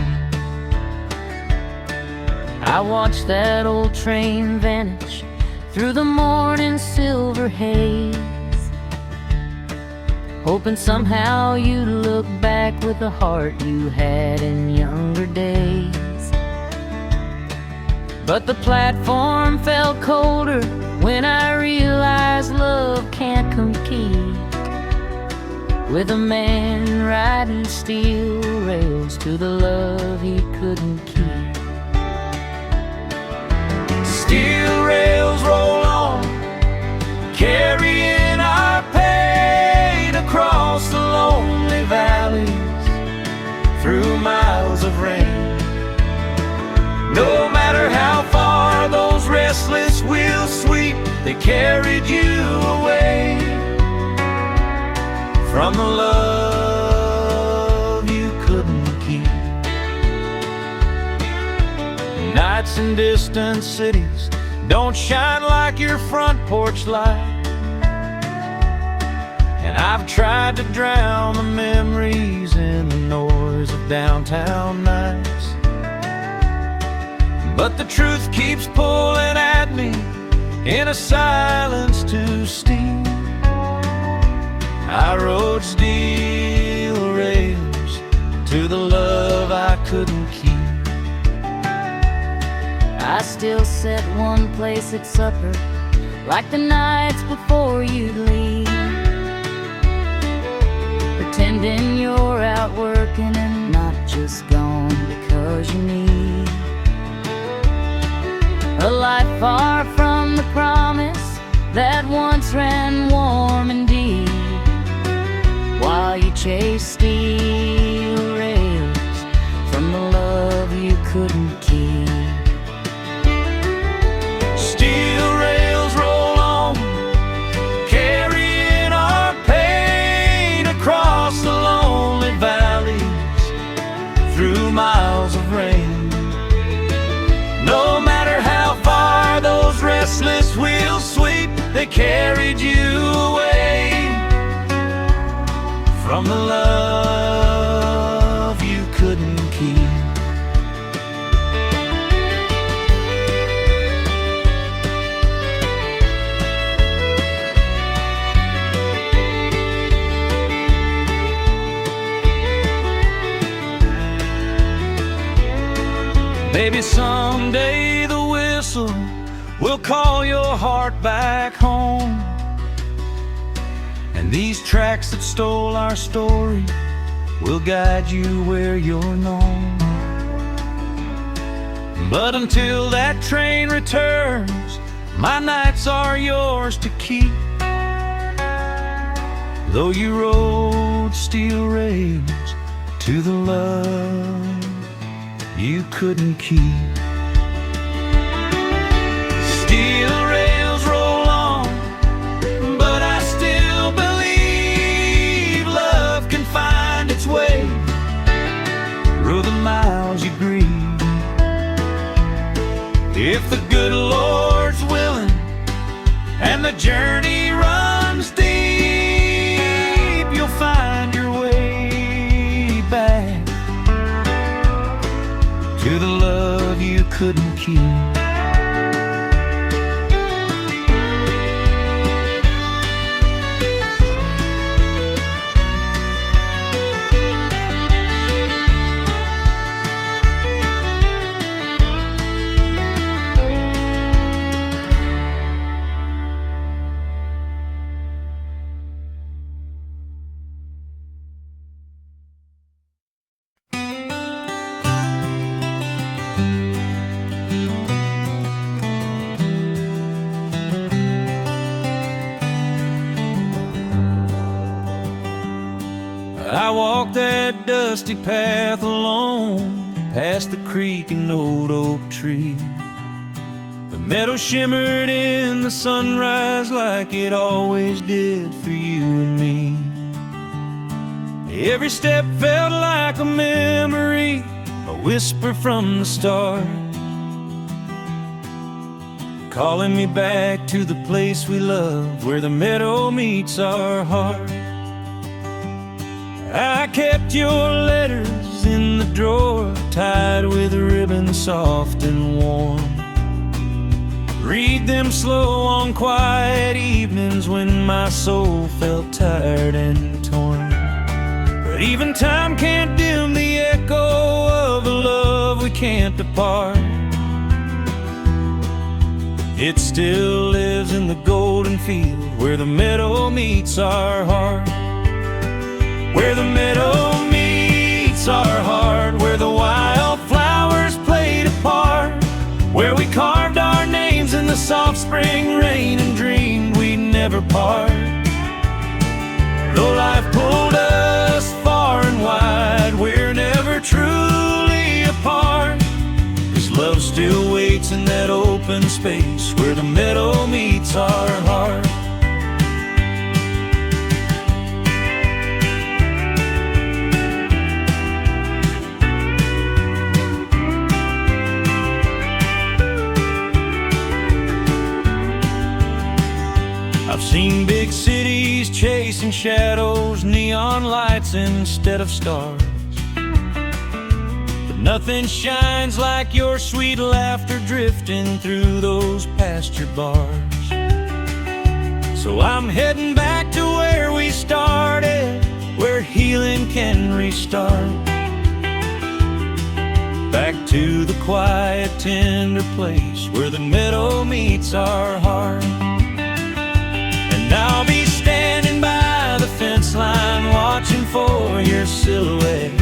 I watched that old train vanish through the morning silver haze, hoping somehow you'd look back with the heart you had in younger days. But the platform felt colder when I realized love can't compete with a man riding steel rails to the love he couldn't keep. Steel rails roll on, carrying our pain across the lonely valleys, through miles of rain. No matter how far those restless wheels sweep, they carried you away from the love you couldn't keep. Nights in distant cities don't shine like your front porch light, and I've tried to drown the memories in the noise of downtown nights. But the truth keeps pulling at me in a silence too steep. I rode steel rails to the love I couldn't keep. I still sit one place at supper, like the nights before you'd leave, pretending you're out working and not just gone because you need a life far from the promise that once ran warm and deep, while you chase steel rails from the love you couldn't keep. Steel rails roll on, carrying our pain across the lonely valleys, through miles of rain. No matter how far those restless wheels sweep, they carried you away from the love you couldn't keep. Maybe someday the whistle will call your heart back home, and these tracks that stole our story will guide you where you're known. But until that train returns, my nights are yours to keep, though you rode steel rails to the love you couldn't keep. Steel rails roll on, but I still believe love can find its way through the miles you grieve. If the good Lord's willing and the journey runs deep, you'll find your way back to the love you couldn't keep. I walked that dusty path alone, past the creek and old oak tree. The meadow shimmered in the sunrise like it always did for you and me. Every step felt like a memory, a whisper from the start, calling me back to the place we love, where the meadow meets our heart. I kept your letters in the drawer, tied with a ribbon soft and warm, read them slow on quiet evenings when my soul felt tired and torn. But even time can't dim the echo of a love we can't depart. It still lives in the golden field where the meadow meets our heart. Where the meadow meets our heart, where the wildflowers played a part, where we carved our names in the soft spring rain and dreamed we'd never part. Though life pulled us far and wide, we're never truly apart, 'cause love still waits in that open space where the meadow meets our heart. I've seen big cities chasing shadows, neon lights instead of stars, but nothing shines like your sweet laughter drifting through those pasture bars. So I'm heading back to where we started, where healing can restart. Back to the quiet, tender place where the meadow meets our heart. I'll be standing by the fence line watching for your silhouette.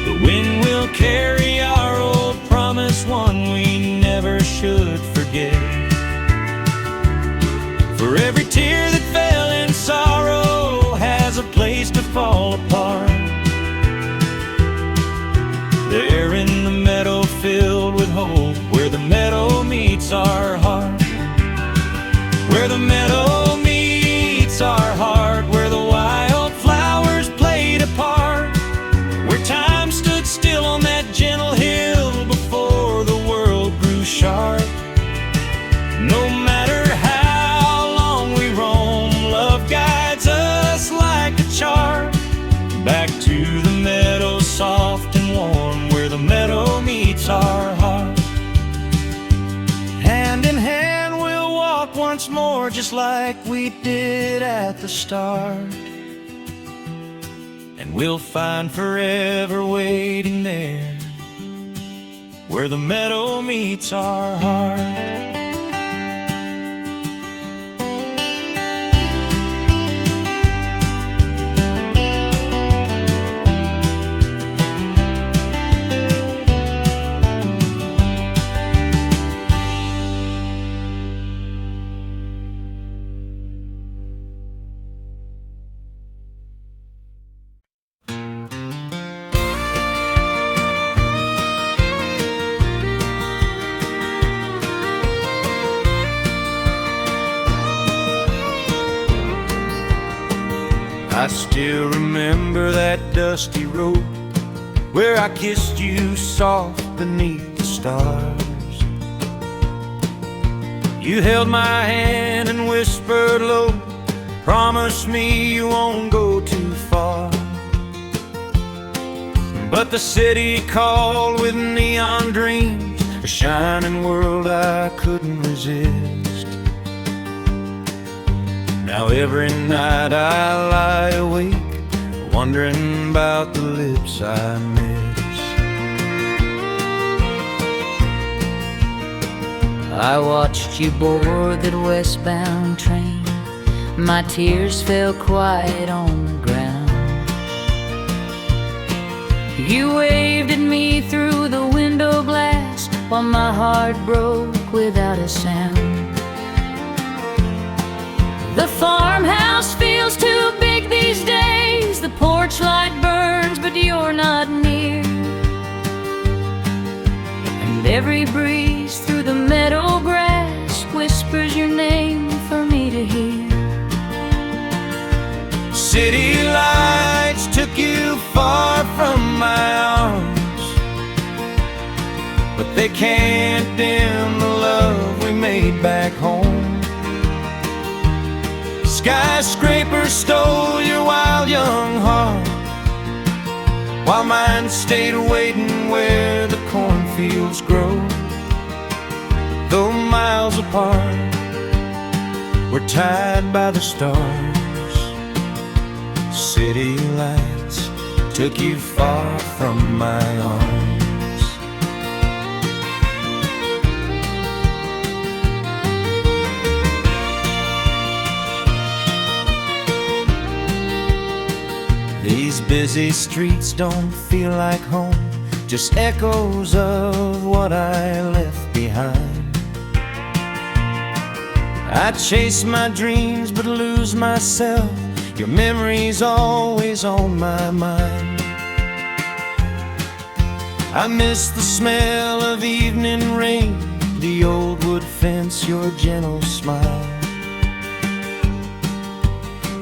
The wind will carry our old promise, one we never should forget. For every tear that fell in sorrow has a place to fall apart. There in the meadow filled with hope, where the meadow meets our heart. Where the meadow meets our heart, where the wildflowers played a part, where time stood still on that gentle hill before the world grew sharp. No matter how long we roam, love guides us like a chart. Back to the meadow soft and warm, where the meadow meets our heart. Hand in hand once more, just like we did at the start, and we'll find forever waiting there, where the meadow meets our heart. I still remember that dusty road where I kissed you soft beneath the stars. You held my hand and whispered low, promise me you won't go too far. But the city called with neon dreams, a shining world I couldn't resist. Now every night I lie awake, wondering about the lips I miss. I watched you board that westbound train. My tears fell quiet on the ground. You waved at me through the window glass while my heart broke without a sound. The farmhouse feels too big these days. The porch light burns, but you're not near. And every breeze through the meadow grass whispers your name for me to hear. City lights took you far from my arms, but they can't dim the love we made back home. Skyscrapers stole your wild young heart, while mine stayed waiting where the cornfields grow. miles apart, we're tied by the stars. City lights took you far from my arms. These busy streets don't feel like home, just echoes of what I left behind. I chase my dreams but lose myself. Your memory's always on my mind. I miss the smell of evening rain, the old wood fence, your gentle smile.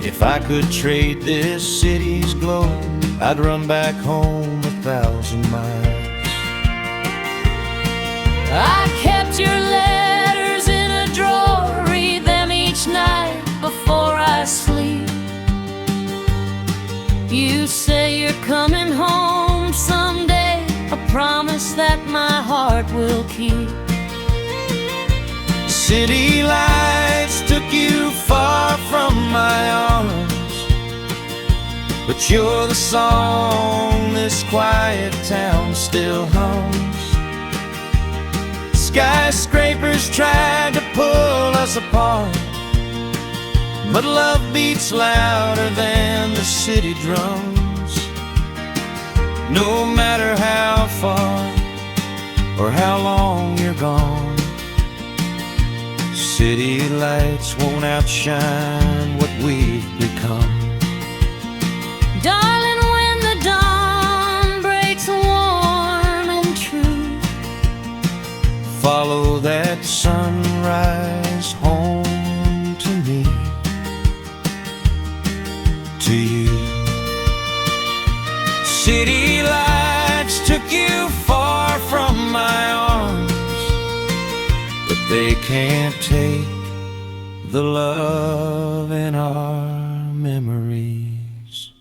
If I could trade this city's glow, I'd run back home 1,000 miles. I kept your letters in a drawer, read them each night before I sleep. You say you're coming home someday, a promise that my heart will keep. City lights took you far from my arms, but you're the song this quiet town still hums. Skyscrapers tried to pull us apart, but love beats louder than the city drums. No matter how far or how long you're gone, city lights won't outshine what we've become. Darling, when the dawn breaks warm and true, follow that sunrise home to me, to you. City lights took you far from my arms, but they can't take the love in our memories.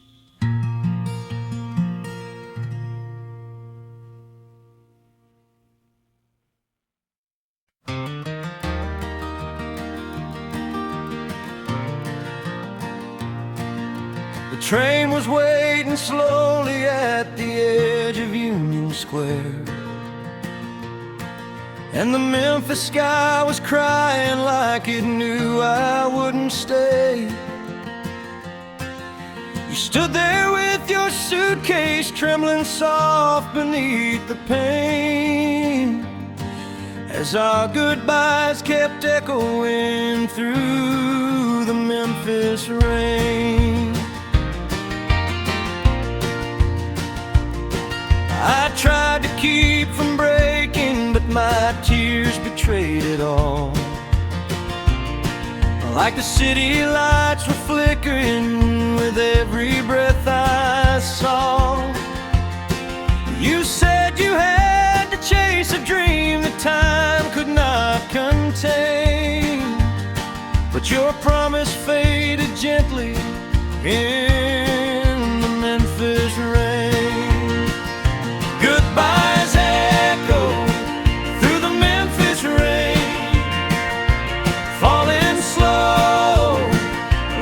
The train was waiting slowly at the edge of Union Square, and the Memphis sky was crying like it knew I wouldn't stay. You stood there with your suitcase trembling soft beneath the pain, as our goodbyes kept echoing through the Memphis rain. I tried to keep from breaking, but my tears betrayed it all. Like the city lights were flickering with every breath I saw. You said you had to chase a dream that time could not contain, but your promise faded gently in the Memphis rain. Goodbyes echo through the Memphis rain, falling slow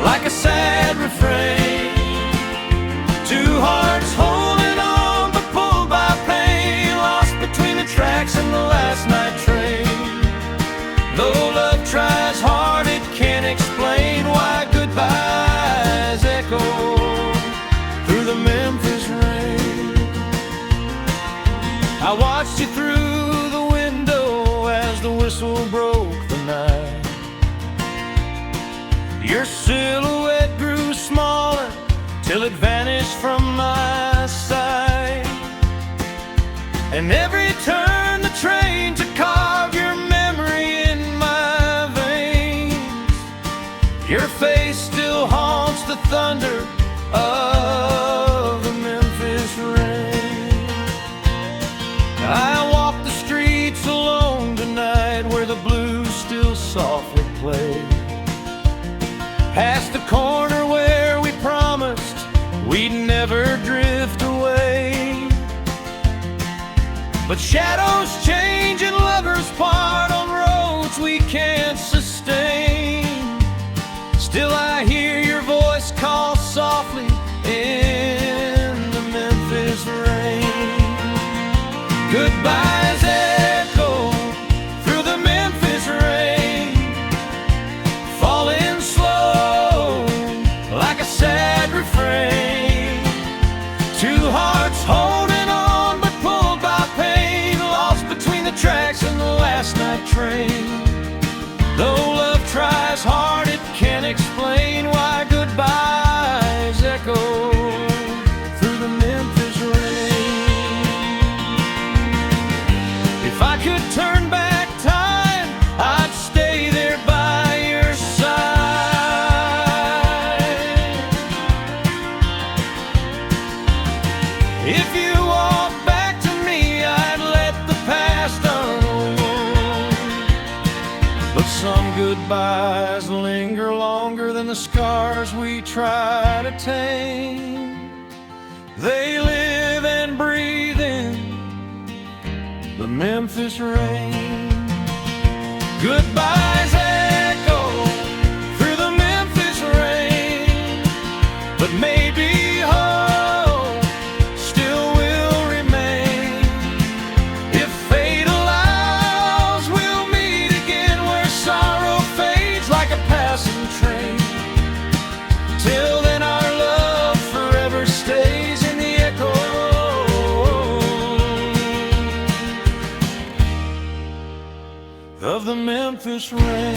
like a sad refrain. Two hearts holding on but pulled by pain, lost between the tracks and the last night train. Though love tries hard, it can't explain why goodbyes echo through the Memphis rain. I watched you through the window as the whistle broke the night. Your silhouette grew smaller till it vanished from my sight, and every turn the train to carve your memory in my veins. Your face still haunts the thunder of the Memphis rain. I walk the streets alone tonight where the blues still softly play, past the corner where we promised we'd never drift away. But shadows change and lovers part on roads hearts we can't sustain. Still I hear your voice call softly in the Memphis rain. Goodbyes echo through the Memphis rain, falling slow like a sad refrain. Two hearts holding on but pulled by pain, lost between the tracks and the last night train. Though love tries hard, it can't explain why goodbyes echo through the Memphis rain. If I could turn back time, I'd stay there by your side. If you walk back to me, I'd let the past unwound. But some goodbyes linger longer than the scars we try to tame. They live and breathe in the Memphis rain. Goodbyes echo through the Memphis rain, but maybe hope still will remain. If fate allows, we'll meet again where sorrow fades like a passing train. Till then our love forever stays in the echo of the Memphis rain.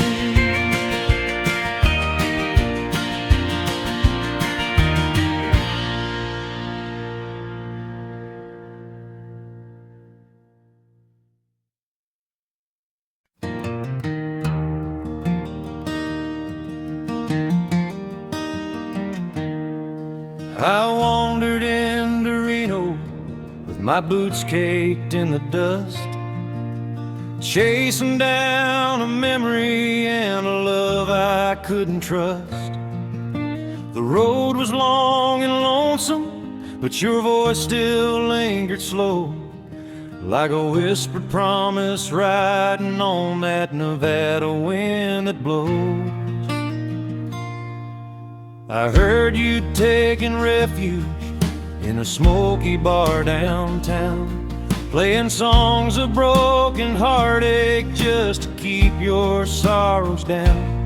I wandered into Reno with my boots caked in the dust, chasing down a memory and a love I couldn't trust. The road was long and lonesome, but your voice still lingered slow, like a whispered promise riding on that Nevada wind that blows. I heard you'd taken refuge in a smoky bar downtown, playing songs of broken heartache just to keep your sorrows down.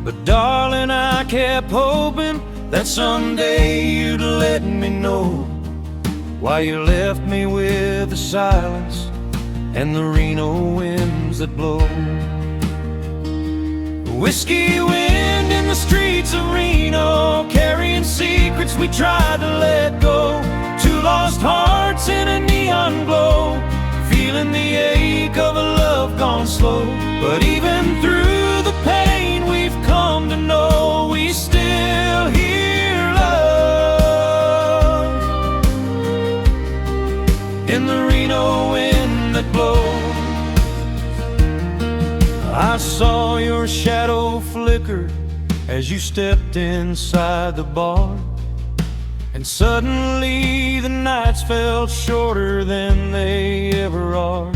But darling, I kept hoping that someday you'd let me know why you left me with the silence and the Reno winds that blow. Whiskey wind in the streets of Reno, carrying secrets we tried to let go. Two lost hearts in a neon glow, feeling the ache of a love gone slow. But even through the pain we've come to know, we still hear love in the Reno wind that blows. I saw your shadow flicker as you stepped inside the bar, and suddenly the nights felt shorter than they ever are.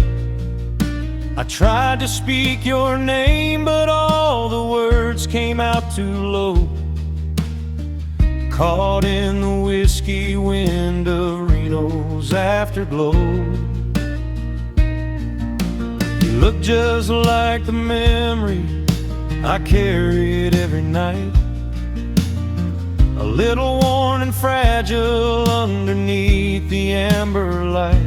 I tried to speak your name, but all the words came out too low, caught in the whiskey wind of Reno's afterglow. You look just like the memory I carried every night, a little worn and fragile underneath the amber light.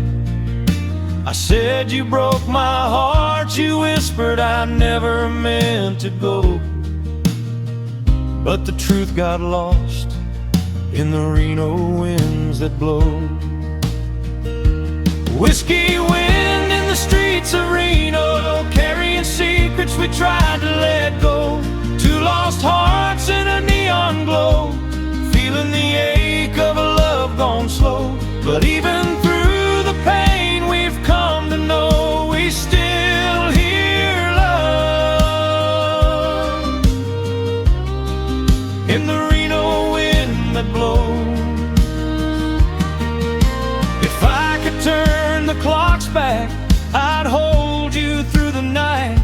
I said you broke my heart, you whispered I never meant to go, but the truth got lost in the Reno winds that blow. Whiskey wind in the streets of Reno, carrying secrets we tried to let go. Two lost hearts in a neon glow, feeling the ache of a love gone slow. But even through the pain we've come to know, we still hear love in the Reno wind that blows. If I could turn the clocks back, I'd hold you through the night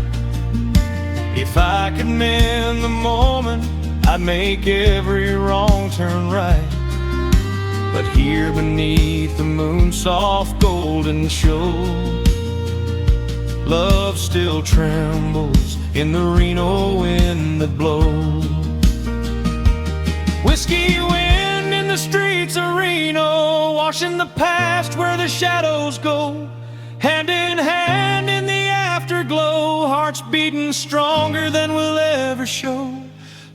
If I could mend the moment, I'd make every wrong turn right. But here beneath the moon's soft golden show, love still trembles in the Reno wind that blows. Whiskey wind in the streets of Reno, washing the past where the shadows go. Hand in hand in the afterglow, hearts beating stronger than we'll ever show.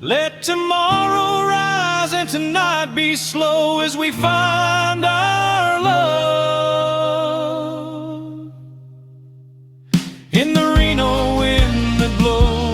Let tomorrow rise and tonight be slow as we find our love in the Reno wind that blows.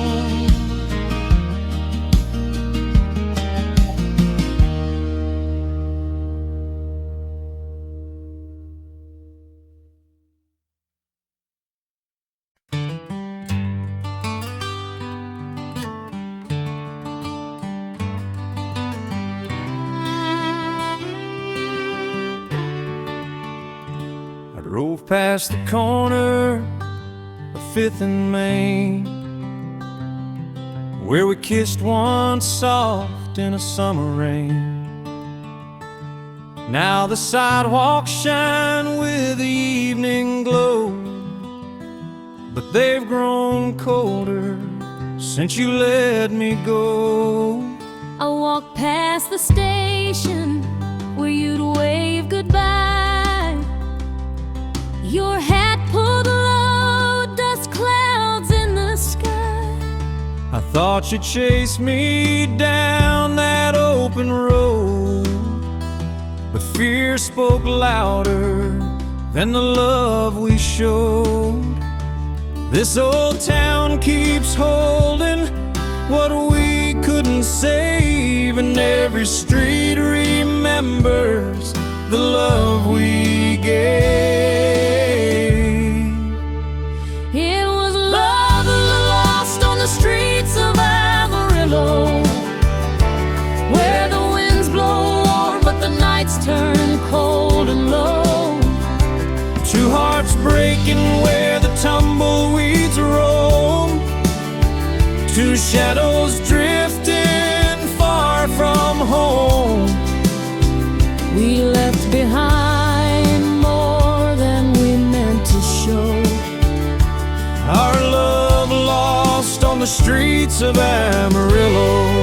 Drove past the corner of 5th and Main, where we kissed once soft in a summer rain. Now the sidewalks shine with the evening glow, but they've grown colder since you let me go. I walked past the station where you'd wave goodbye. Your hat pulled low, dust clouds in the sky. I thought you'd chase me down that open road, but fear spoke louder than the love we showed. This old town keeps holding what we couldn't save, and every street remembers the love we gave. It was love lost on the streets of Amarillo, where the winds blow warm but the nights turn cold and low. Two hearts breaking where the tumbleweeds roam, two shadows drifting far from home. We left behind more than we meant to show. Our love lost on the streets of Amarillo.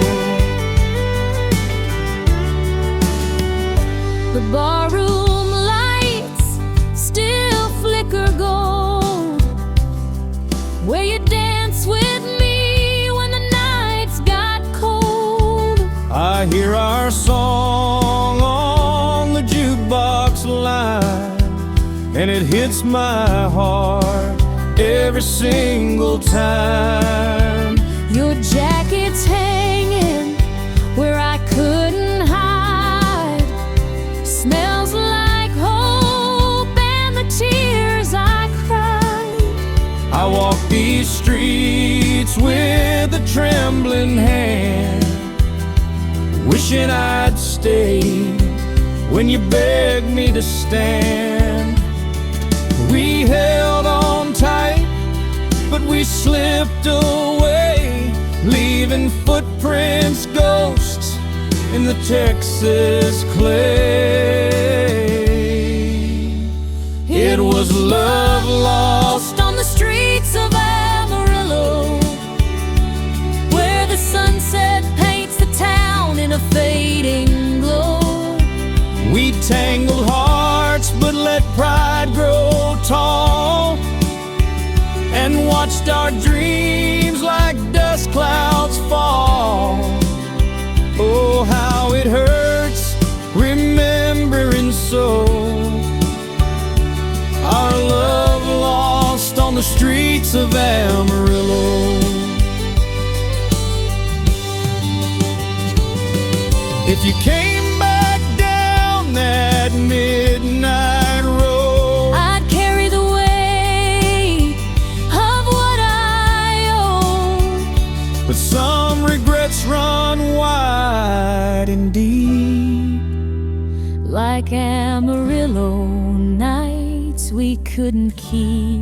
The barroom lights still flicker gold, where you danced with me when the nights got cold. I hear our song on the jukebox line, and it hits my heart every single time. Your jacket's hanging where I couldn't hide, smells like hope and the tears I cried. I walk these streets with a trembling hand, wishing I'd stayed when you begged me to stand. We held on tight, but we slipped away, leaving footprints, ghosts in the Texas clay. It was love lost on the streets of Amarillo, where the sunset paints the town in a fading glow. We tangled hearts but let pride grow tall, and watched our dreams like dust clouds fall. Oh, how it hurts remembering so, our love lost on the streets of Amarillo. If you came back down that midnight road, I'd carry the weight of what I own, but some regrets run wide and deep, like Amarillo nights we couldn't keep.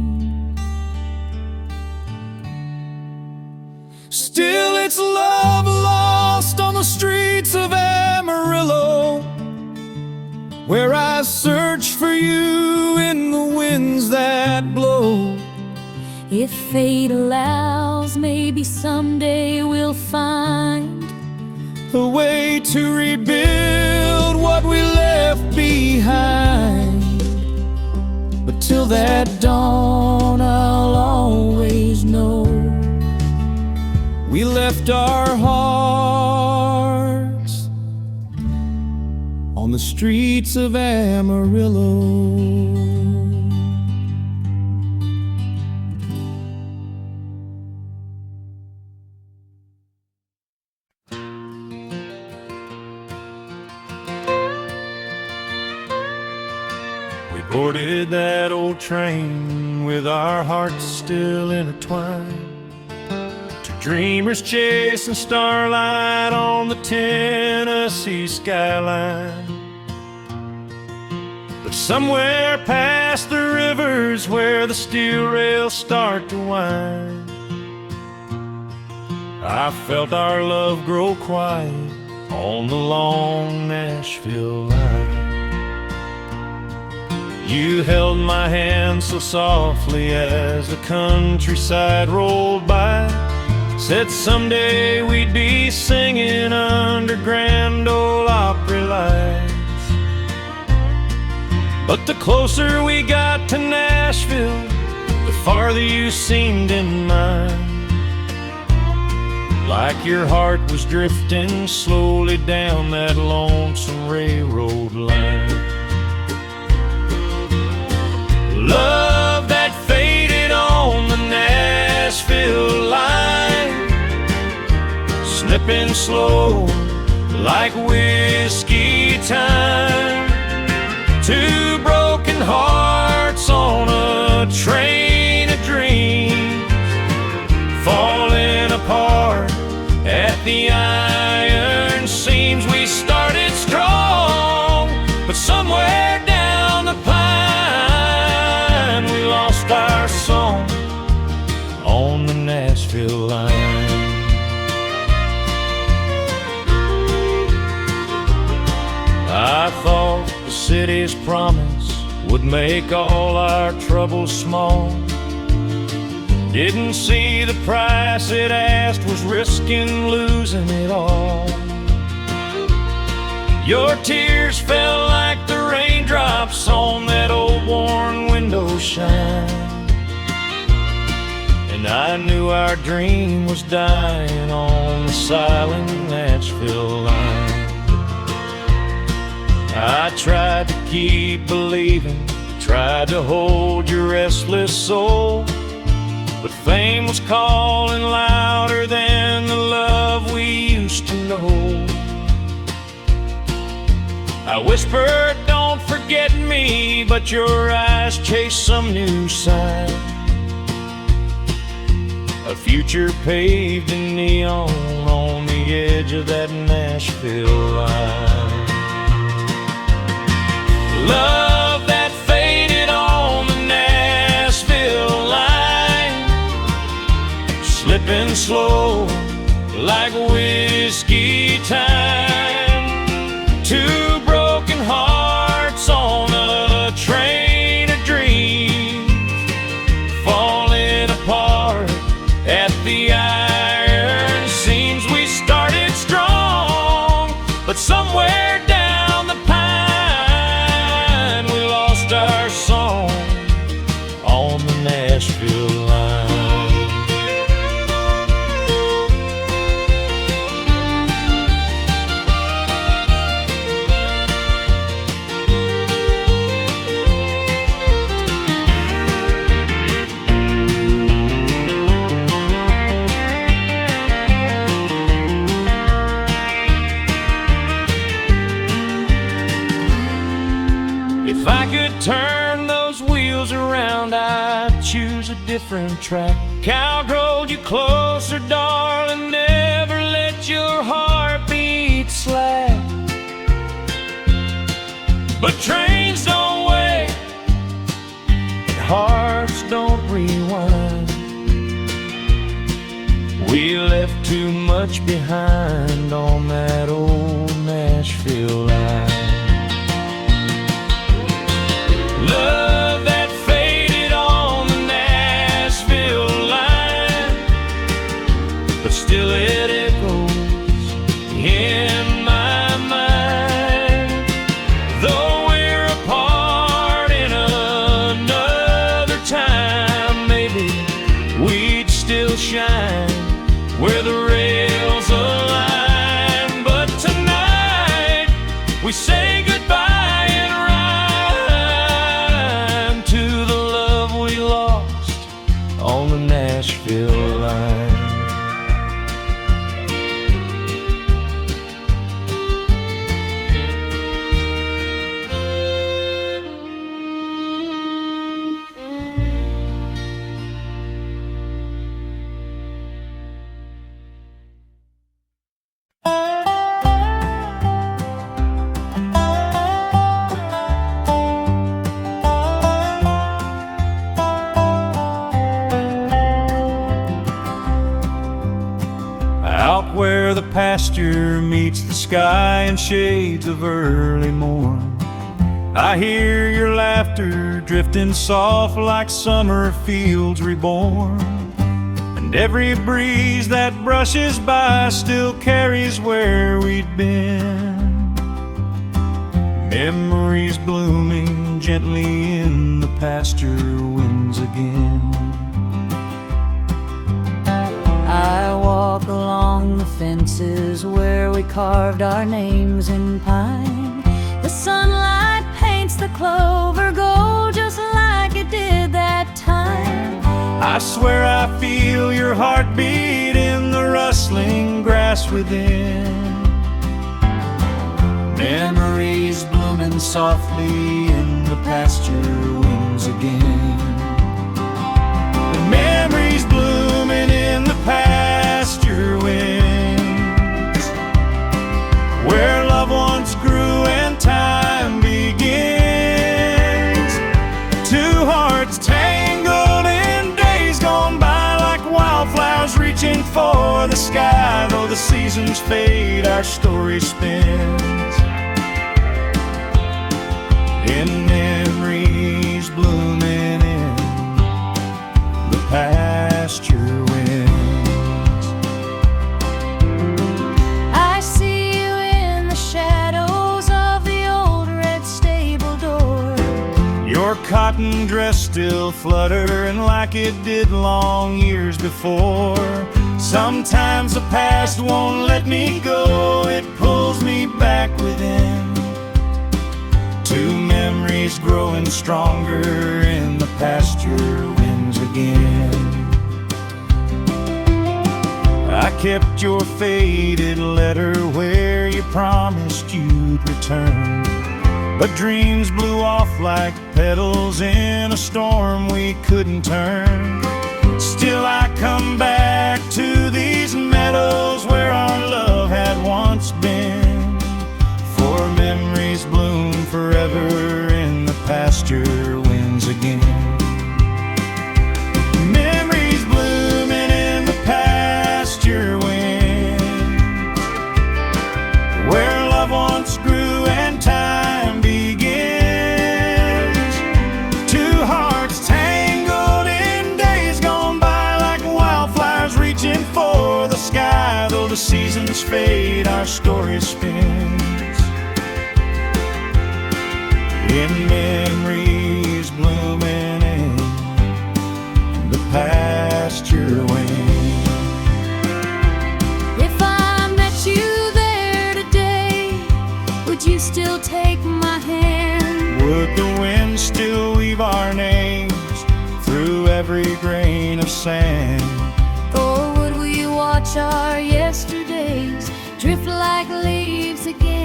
if fate allows, maybe someday we'll find a way to rebuild what we left behind. But till that dawn, I'll always know we left our hearts on the streets of Amarillo. We boarded that old train with our hearts still intertwined, two dreamers chasing starlight on the Tennessee skyline. But somewhere past the rivers where the steel rails start to wind, I felt our love grow quiet on the long Nashville line. You held my hand so softly as the countryside rolled by, said someday we'd be singing under Grand Ole Opry lights. But the closer we got to Nashville, the farther you seemed in mine, like your heart was drifting slowly down that lonesome railroad line. Love that faded on the Nashville line, slipping slow like whiskey time. Two broken hearts on a train of dreams, falling apart at the iron seams. We started strong, but somewhere down the pine we lost our song on the Nashville line. I thought the city's promise would make all our troubles small. Didn't see the price it asked was risking losing it all. Your tears fell like the raindrops on that old worn window shine, and I knew our dream was dying on the silent Nashville line. I tried to keep believing, tried to hold your restless soul, but fame was calling louder than the love we used to know. I whispered, don't forget me, but your eyes chased some new sign, a future paved in neon on the edge of that Nashville line. Love that faded on the Nashville line, slipping slow like whiskey time. Two broken hearts on a train of dreams, falling apart at the iron seams. We started strong, but somewhere down the pine we lost our song on the Nashville line. If I could turn those wheels around, I'd choose a different track. Cowgirl, you closer, darling, never let your heart beat slack. But trains don't wait, and hearts don't rewind. We left too much behind on that old Nashville line. Love that faded on the Nashville pasture meets the sky in shades of early morn. I hear your laughter drifting soft like summer fields reborn. And every breeze that brushes by still carries where we'd been. Memories blooming gently in the pasture winds again. I walk along the fences where we carved our names in pine. The sunlight paints the clover gold just like it did that time. I swear I feel your heartbeat in the rustling grass within. Memories blooming softly in the pasture winds again. Memories blooming in the pasture winds, where love once grew and time begins. Two hearts tangled in days gone by, like wildflowers reaching for the sky. Though the seasons fade, our story spins in memories blooming in the pasture winds. I see you in the shadows of the old red stable door. Your cotton dress still fluttering like it did long years before. Sometimes the past won't let me go, it pulls me back within. Two memories growing stronger in the pasture winds again. I kept your faded letter where you promised you'd return, but dreams blew off like petals in a storm we couldn't turn. Still I come back to these meadows where our love had once been, for memories bloom forever in the pasture winds again. Memories blooming in the pasture winds, where love once grew and time begins. Two hearts tangled in days gone by, like wildflowers reaching for the sky. Though the seasons fade, our story spins in memories blooming in the pasture winds. If I met you there today, would you still take my hand? Would the wind still weave our names through every grain of sand? Or would we watch our yesterdays drift like leaves again?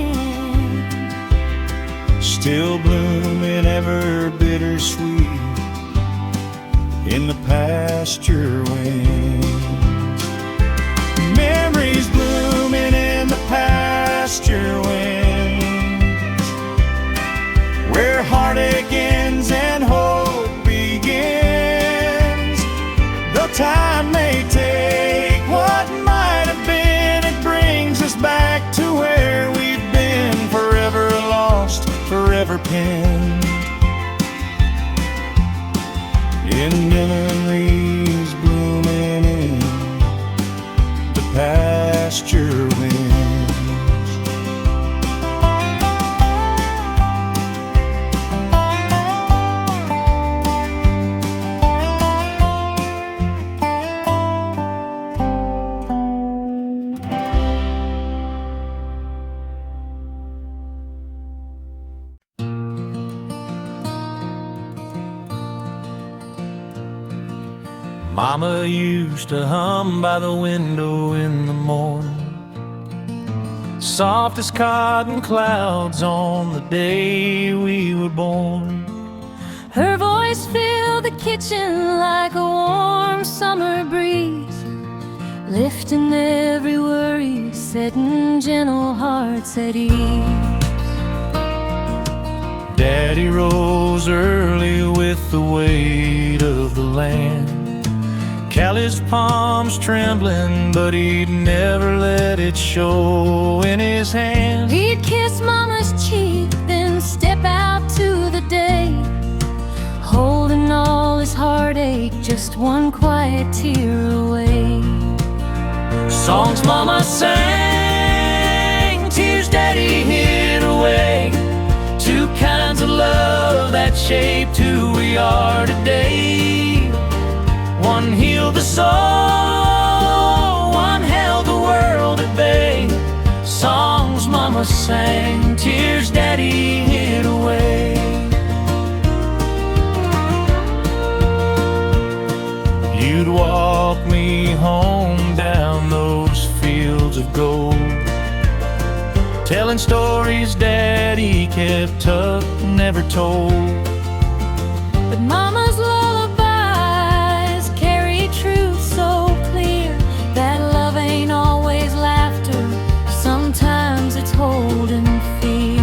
Still blooming ever bittersweet in the pasture winds. Memories blooming in the pasture winds, where heartache ends and hope begins. Though time may take what might have been, it brings us back to where we've been, forever lost, forever pinned in memories blooming in the pasture winds. Mama used to hum by the window in the morning, soft as cotton clouds on the day we were born. Her voice filled the kitchen like a warm summer breeze, lifting every worry, setting gentle hearts at ease. Daddy rose early with the weight of the land, calloused palms trembling, but he'd never let it show in his hand. He'd kiss Mama's cheek, then step out to the day, holding all his heartache, just one quiet tear away. Songs Mama sang, tears Daddy hid away. Two kinds of love that shaped who we are today. One healed the soul, one held the world at bay. Songs Mama sang, tears Daddy hid away. You'd walk me home down those fields of gold, telling stories Daddy kept tucked, never told. But Mama's lullabies carry truth so clear, that love ain't always laughter, sometimes it's holding fear.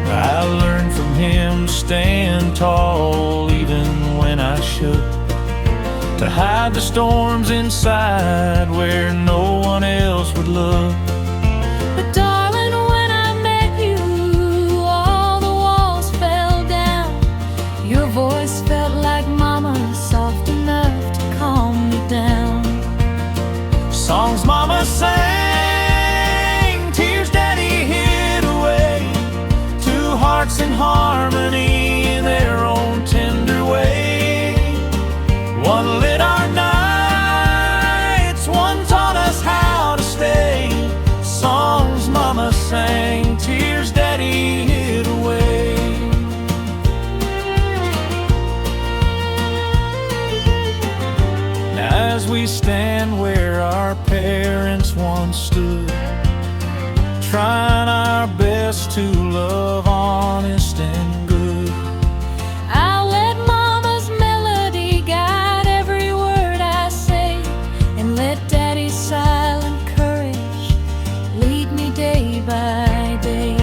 I learned from him to stand tall even when I shook, to hide the storms inside where no one else would look. But darling, when I met you, all the walls fell down. Your voice felt like Mama's, soft enough to calm me down. Songs Mama sang, tears Daddy hid away. Two hearts in harmony in their own tender way. One lit our nights, one taught us how to stay. Songs Mama sang, tears Daddy hid away. Now as we stand where our parents once stood, trying our best to love honest and good, I'll let Mama's melody guide every word I say, and let Daddy's silent courage lead me day by day.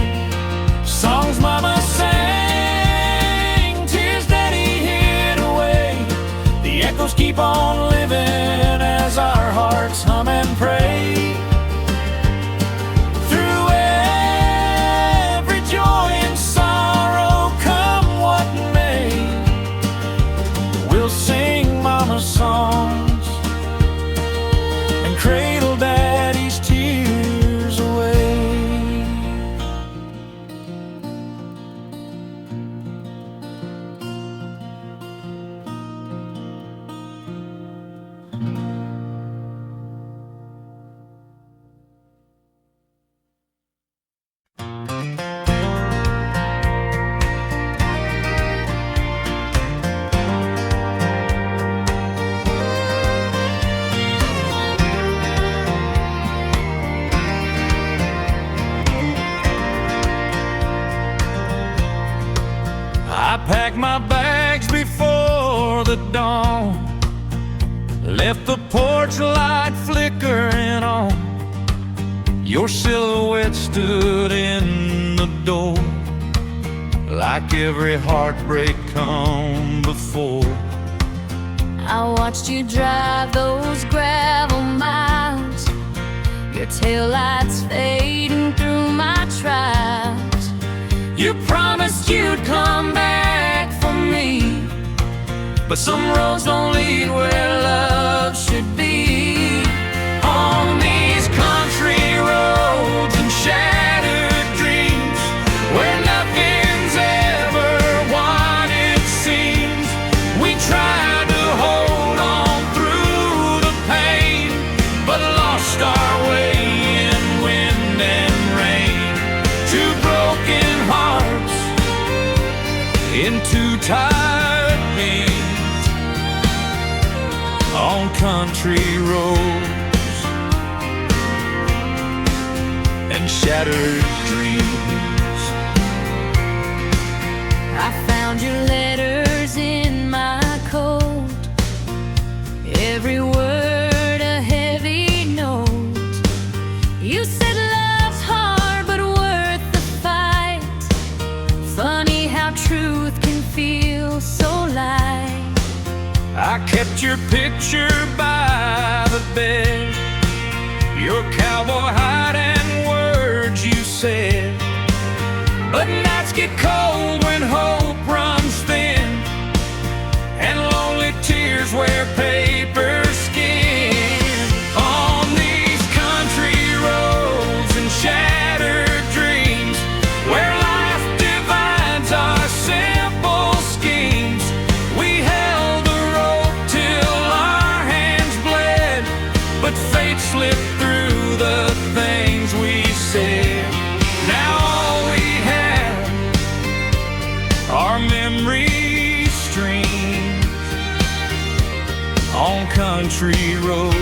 songs Mama sang, tears Daddy hid away. The echoes keep on living as our hearts hum and pray. Through every joy and sorrow, come what may, we'll sing Mama's songs and cradle Daddy's tears away. I packed my bags before the dawn, left the porch light flickering on. Your silhouette stood in the door, like every heartbreak come before. I watched you drive those gravel miles, your taillights fading through my trials. You promised you'd come back for me, but some roads don't lead where love should be. On these country roads and shattered dreams, where nothing's ever what it seems, we tried to hold on through the pain, but lost our way in wind and rain. Two broken hearts in two tired hands on country roads and shattered dreams. I found your letters in my coat, every word a heavy note. You said love's hard but worth the fight. Funny how truth can feel so light. I kept your picture by the bed, your cowboy hide and words you said. But nights get cold when hope runs thin, and lonely tears wear paper skin. On these country roads and shattered dreams, where life divides our simple schemes, we held the rope till our hands bled, but fate slipped through the things we said. Now all we have are memory streams on country roads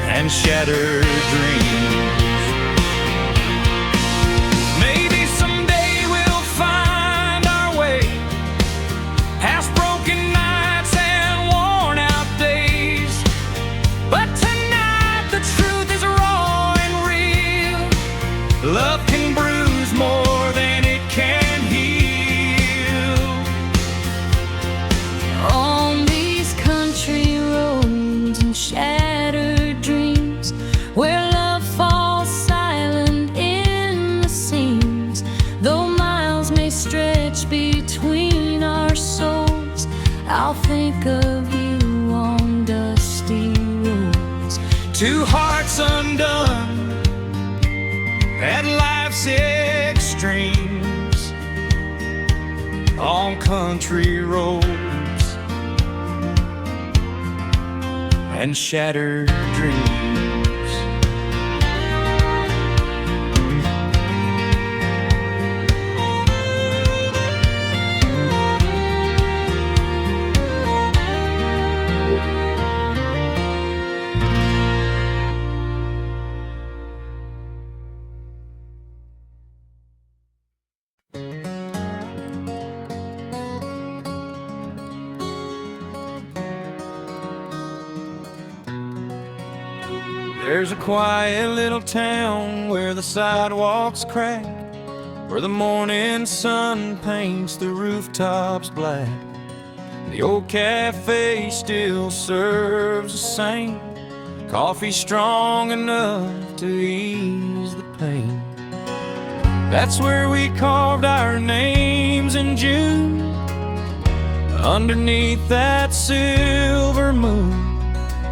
and shattered dreams. Maybe someday we'll find our way past broken nights and worn out days, but tonight the truth is raw and real. Love can bruise more than it can heal. On these country roads and shattered dreams, where love falls silent in the seams, though miles may stretch between our souls, I'll think of you on dusty roads. Two hearts undone at life's extremes on country roads and shattered dreams. There's a quiet little town where the sidewalks crack, where the morning sun paints the rooftops black. The old cafe still serves the same coffee strong enough to ease the pain. That's where we carved our names in June, underneath that silver moon.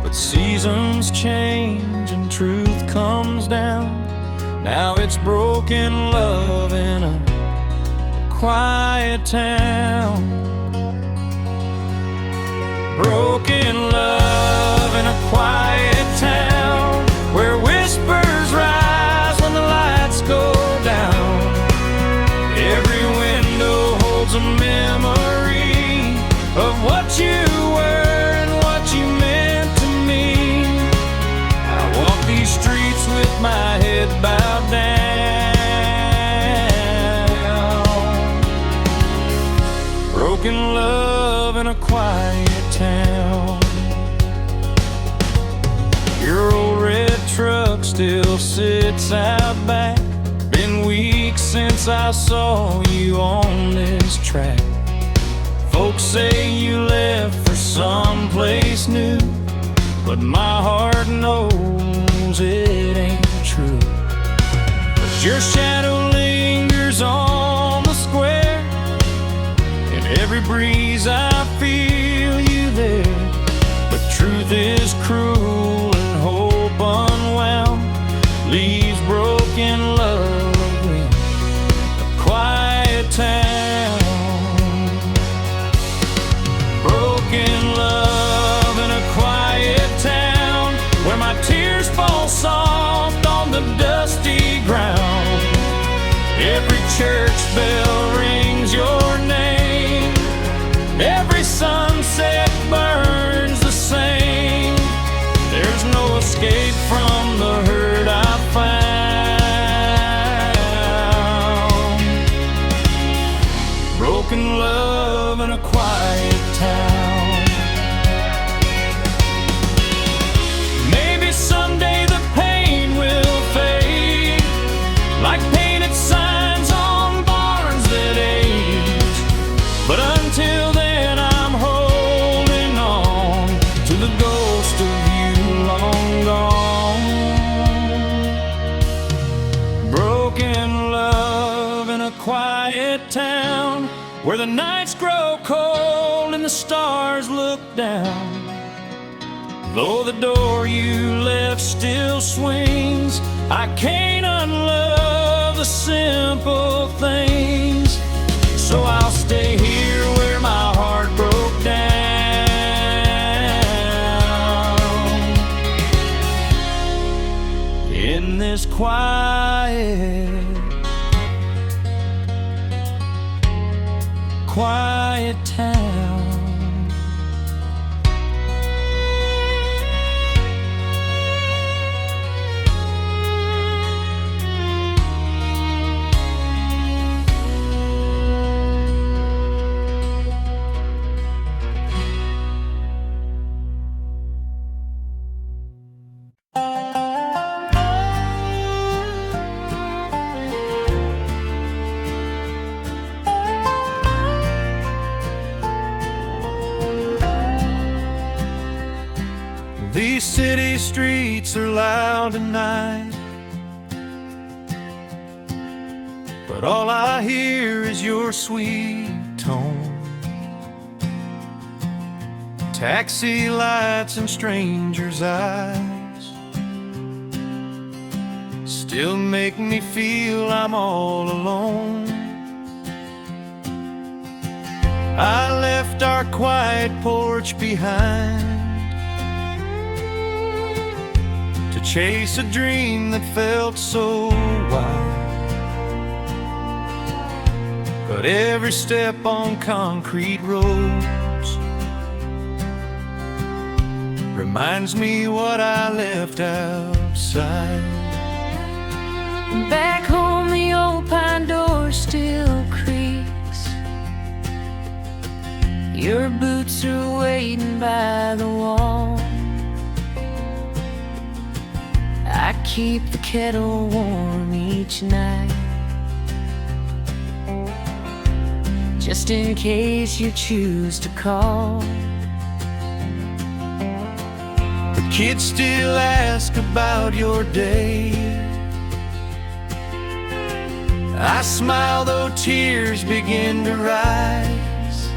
But seasons change and truth comes down. Now it's broken love in a quiet town. Broken love in a quiet town, where whispers rise when the lights go down. Every window holds a memory of what you were and what you meant to me. I walk these streets with my head bowed down. Broken love in a quiet town. Your old red truck still sits out back. Been weeks since I saw you on this track. Folks say you left for someplace new, but my heart knows it ain't true. But your shadow lingers on the square, in every breeze I feel you there. But truth is cruel and hope unwound leaves broken love in a quiet town. Broken love in a quiet town, where my tears fall soft on the dusty ground. Every church bell rings your name, every sunset burns the same. There's no escape from the hurt I found. Broken love in a quiet town. Maybe someday the pain will fade, like painted signs on barns that where the nights grow cold and the stars look down. Though the door you left still swings, I can't unlove the simple things. So I'll stay here where my heart broke down, in this quiet town. These city streets are loud tonight, but all I hear is your sweet tone. Taxi lights and strangers' eyes still make me feel I'm all alone. I left our quiet porch behind to chase a dream that felt so wild, but every step on concrete roads reminds me what I left outside. Back home the old pine door still creaks. Your boots are waiting by the wall. I keep the kettle warm each night, just in case you choose to call. The kids still ask about your day. I smile though tears begin to rise,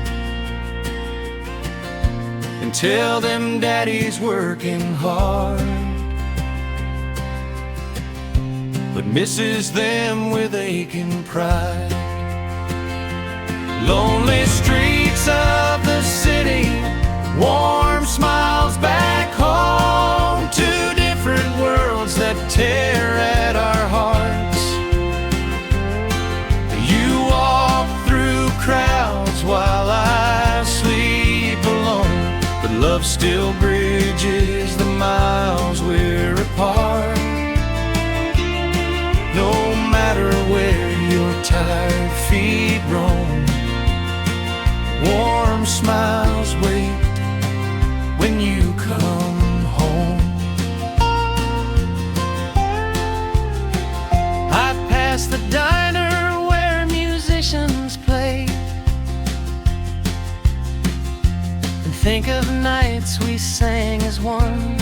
and tell them daddy's working hard, but misses them with aching pride. Lonely streets of the city, warm smiles back home. Two different worlds that tear at our hearts. You walk through crowds while I sleep alone, but love still bridges the miles we're apart. No matter where your tired feet roam, warm smiles wait when you come home. I pass the diner where musicians play, and think of nights we sang as one.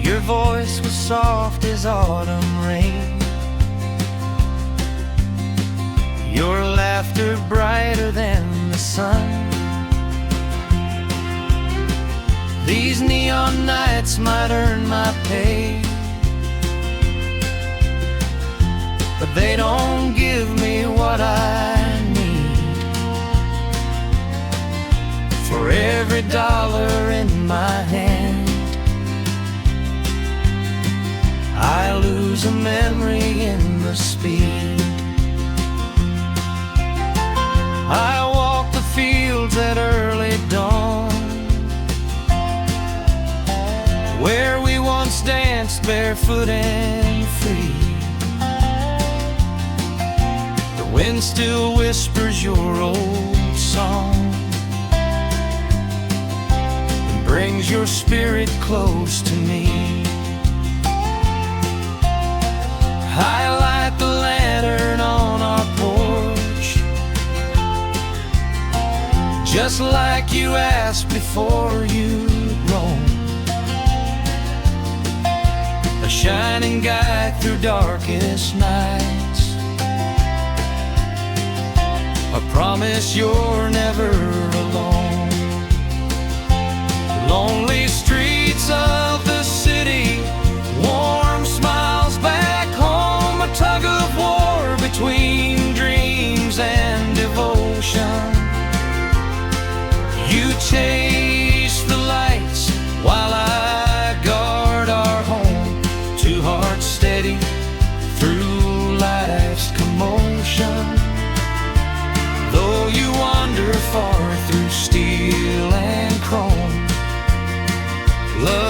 Your voice was soft as autumn rain, your laughter brighter than the sun. These neon nights might earn my pay, but they don't give me what I need. For every dollar in my hand, I lose a memory in the speed. I walk the fields at early dawn, where we once danced barefoot and free. The wind still whispers your old song and brings your spirit close to me. I light the lantern on our porch, just like you asked before you roam. A shining guide through darkest nights, promise you're never alone. Lonely streets of the city, warm smiles back home, a tug of war between dreams and devotion. You chase the lights while I guard our home, two hearts steady through life's commotion. Though you wander far through steel and chrome, love